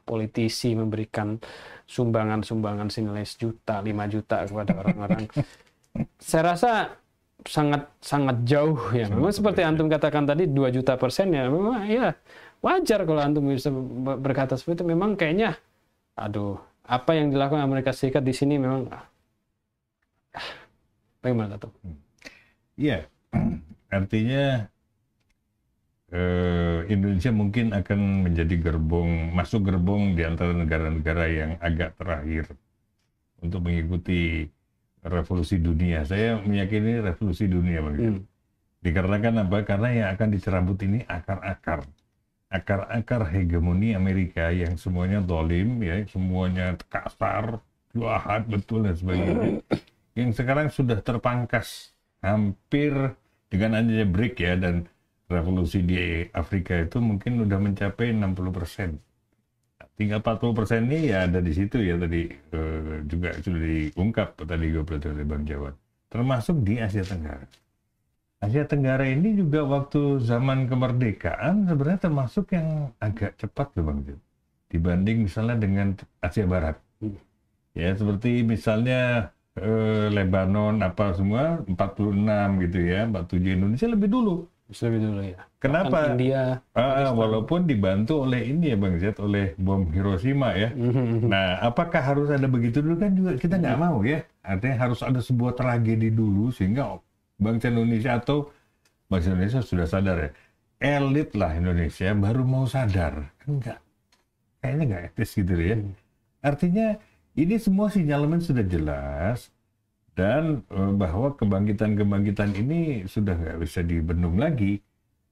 [SPEAKER 1] politisi, memberikan sumbangan senilai 1 juta, 5 juta kepada orang-orang. Saya rasa sangat jauh ya. Memang seperti antum katakan tadi 2 juta persen ya, memang ya wajar kalau antum bisa berkata seperti itu. Memang kayaknya, apa yang dilakukan Amerika Serikat di sini memang bagaimana tuh?
[SPEAKER 2] Iya, artinya Indonesia mungkin akan menjadi masuk gerbong di antara negara-negara yang agak terakhir untuk mengikuti revolusi dunia. Saya meyakini revolusi dunia, Bang. Dikarenakan apa? Karena yang akan dicerabut ini akar-akar hegemoni Amerika yang semuanya dolim, ya, semuanya kasar, jahat, betul dan sebagainya. Yang sekarang sudah terpangkas hampir dengan adanya BRIC ya, dan revolusi di Afrika itu mungkin udah mencapai 60%. Tinggal 40% ini ya ada di situ ya, tadi juga sudah diungkap tadi oleh Bang Jawad. Termasuk di Asia Tenggara. Asia Tenggara ini juga waktu zaman kemerdekaan sebenarnya termasuk yang agak cepat loh Bang Jawad. Dibanding misalnya dengan Asia Barat. Ya seperti misalnya Lebanon apa semua 46 gitu ya, 47. Indonesia lebih dulu ya. Kenapa?
[SPEAKER 1] India,
[SPEAKER 2] walaupun dibantu oleh ini ya Bang Zed, oleh bom Hiroshima ya. Nah, apakah harus ada begitu dulu kan juga kita nggak mau ya. Artinya harus ada sebuah tragedi dulu sehingga bangsa Indonesia atau bangsa Indonesia sudah sadar ya. Elit lah Indonesia baru mau sadar. Enggak. Kayaknya nggak etis gitu ya. Artinya ini semua sinyalemen sudah jelas. Dan bahwa kebangkitan ini sudah nggak bisa dibendung lagi.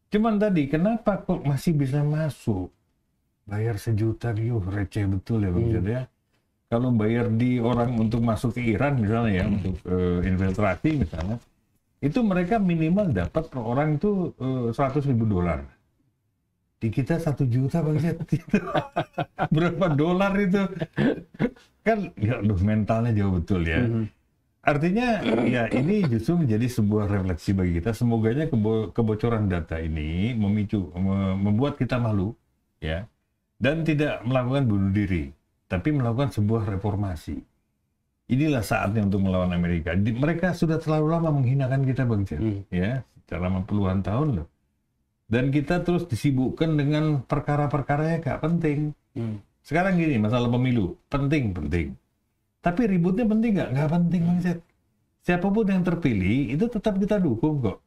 [SPEAKER 2] Cuman tadi, kenapa kok masih bisa masuk? Bayar 1 juta, receh betul ya Bang Jad ya. Kalau bayar di orang untuk masuk ke Iran misalnya ya, untuk infiltrasi misalnya, itu mereka minimal dapat per orang itu $100.000. Di kita 1 juta Bang Jad. Berapa dolar itu? Kan, ya mentalnya jauh betul ya. Artinya ya ini justru menjadi sebuah refleksi bagi kita. Semoganya kebocoran data ini membuat kita malu ya, dan tidak melakukan bunuh diri, tapi melakukan sebuah reformasi. Inilah saatnya untuk melawan Amerika. Mereka sudah terlalu lama menghinakan kita Bang Jen, ya, selama puluhan tahun loh. Dan kita terus disibukkan dengan perkara-perkara yang gak penting. Sekarang gini, masalah pemilu penting. Tapi ributnya penting nggak? Nggak penting, Bang Zed. Siapapun yang terpilih, itu tetap kita dukung kok.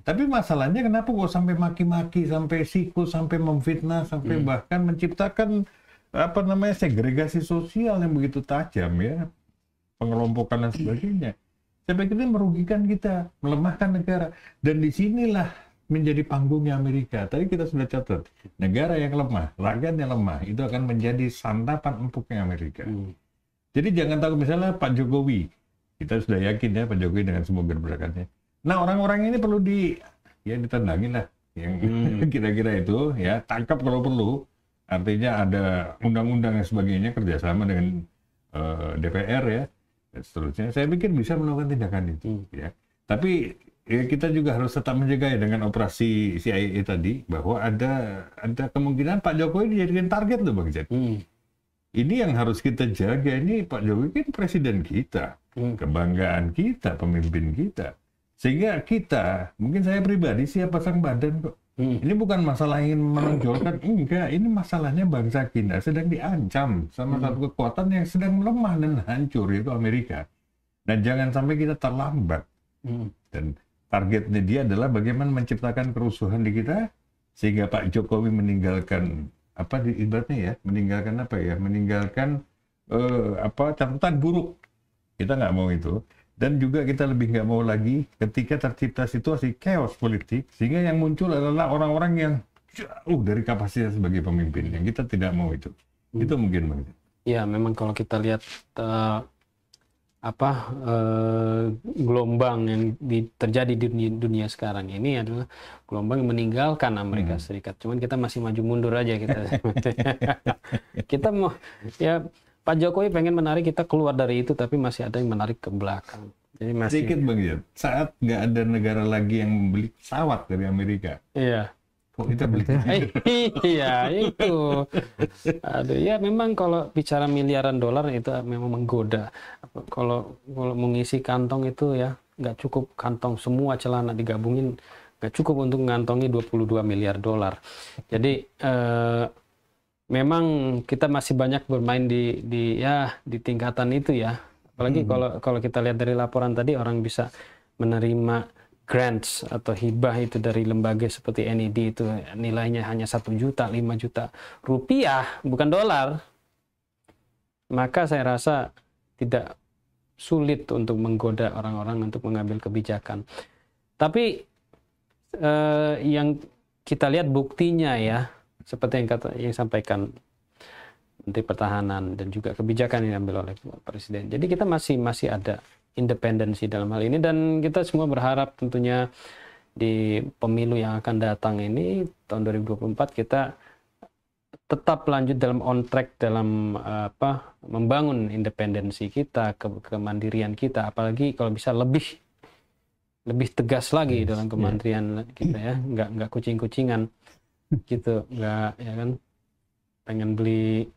[SPEAKER 2] Tapi masalahnya kenapa kok sampai maki-maki, sampai sikus, sampai memfitnah, sampai bahkan menciptakan segregasi sosial yang begitu tajam ya. Pengelompokan dan sebagainya. Saya pikir ini merugikan kita, melemahkan negara. Dan disinilah menjadi panggungnya Amerika. Tadi kita sudah catat, negara yang lemah, rakyat yang lemah, itu akan menjadi santapan empuknya Amerika. Jadi jangan takut misalnya Pak Jokowi. Kita sudah yakin ya Pak Jokowi dengan semua gebrakannya. Nah orang-orang ini perlu ditendangin lah. Yang kira-kira itu ya, tangkap kalau perlu. Artinya ada undang-undang dan sebagainya, kerjasama dengan DPR ya. Dan seterusnya. Saya pikir bisa melakukan tindakan itu. Ya. Tapi ya, kita juga harus tetap menjaga ya dengan operasi CIA tadi. Bahwa ada kemungkinan Pak Jokowi dijadikan target loh Bang Jad. Ini yang harus kita jaga. Ini Pak Jokowi kan presiden kita, kebanggaan kita, pemimpin kita. Sehingga kita, mungkin saya pribadi siap pasang badan kok. Ini bukan masalah ingin menonjolkan, enggak. Ini masalahnya bangsa kita sedang diancam sama satu kekuatan yang sedang melemah dan hancur, yaitu Amerika. Dan jangan sampai kita terlambat. Dan targetnya dia adalah bagaimana menciptakan kerusuhan di kita, sehingga Pak Jokowi meninggalkan ibaratnya ya, meninggalkan catatan buruk. Kita nggak mau itu. Dan juga kita lebih nggak mau lagi ketika tercipta situasi chaos politik, sehingga yang muncul adalah orang-orang yang jauh dari kapasitas sebagai pemimpin, yang kita tidak mau itu. Itu mungkin Bang.
[SPEAKER 1] Ya memang kalau kita lihat gelombang yang terjadi di dunia sekarang ini adalah gelombang yang meninggalkan Amerika Serikat. Cuman kita masih maju mundur aja kita. Kita mau ya Pak Jokowi pengen menarik kita keluar dari itu, tapi masih ada yang menarik ke belakang. Jadi masih
[SPEAKER 2] sedikit bagian. Saat nggak ada negara lagi yang membeli pesawat dari Amerika.
[SPEAKER 1] Iya.
[SPEAKER 2] Kok kita beli?
[SPEAKER 1] Iya itu. Aduh ya memang kalau bicara miliaran dolar itu memang menggoda. Kalau mengisi kantong itu ya nggak cukup, kantong semua celana digabungin nggak cukup untuk mengantongi 22 miliar dolar. Jadi memang kita masih banyak bermain di tingkatan itu ya. Apalagi kalau kita lihat dari laporan tadi, orang bisa menerima grants atau hibah itu dari lembaga seperti NED itu nilainya hanya 1 juta, 5 juta rupiah, bukan dolar. Maka saya rasa tidak sulit untuk menggoda orang-orang untuk mengambil kebijakan. Tapi yang kita lihat buktinya ya, seperti yang sampaikan Menteri Pertahanan dan juga kebijakan yang diambil oleh Presiden. Jadi kita masih ada independensi dalam hal ini, dan kita semua berharap tentunya di pemilu yang akan datang ini tahun 2024 kita tetap lanjut dalam on track dalam membangun independensi kita, kemandirian kita, apalagi kalau bisa lebih tegas lagi dalam kemandirian kita ya, nggak kucing-kucingan gitu, nggak ya kan pengen beli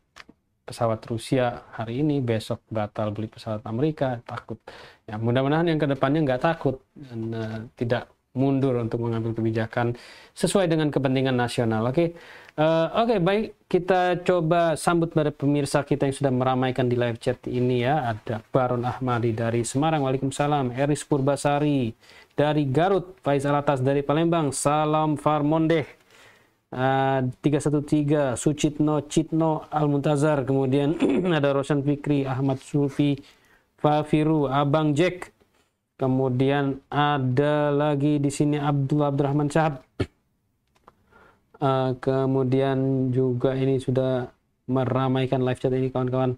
[SPEAKER 1] pesawat Rusia hari ini, besok batal beli pesawat Amerika, takut. Ya mudah-mudahan yang kedepannya nggak takut dan tidak mundur untuk mengambil kebijakan sesuai dengan kepentingan nasional. Oke, baik, kita coba sambut pada pemirsa kita yang sudah meramaikan di live chat ini ya. Ada Baron Ahmadi dari Semarang, waalaikumsalam. Eris Purbasari dari Garut, Faisal Atas dari Palembang, salam Farmondeh. 313 Sucitno Citno Al-Muntazar, kemudian ada Roshan Fikri, Ahmad Sufi, Fafiru, Abang Jack, kemudian ada lagi di sini Abdurrahman Syahab, kemudian juga ini sudah meramaikan live chat ini kawan-kawan.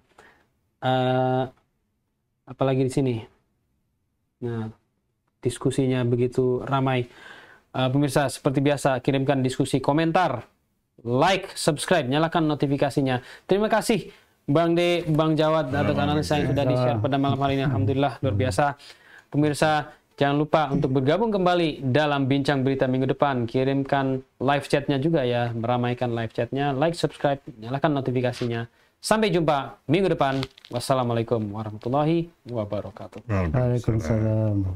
[SPEAKER 1] Apalagi di sini, nah diskusinya begitu ramai. Pemirsa, seperti biasa, kirimkan diskusi, komentar, like, subscribe, nyalakan notifikasinya. Terima kasih Bang De, Bang Jawad atas analisa yang sudah di-share pada malam hari ini. Alhamdulillah, luar biasa. Pemirsa, jangan lupa untuk bergabung kembali dalam Bincang Berita minggu depan. Kirimkan live chatnya juga ya, meramaikan live chatnya, like, subscribe, nyalakan notifikasinya. Sampai jumpa minggu depan. Wassalamualaikum warahmatullahi wabarakatuh.
[SPEAKER 3] Waalaikumsalam.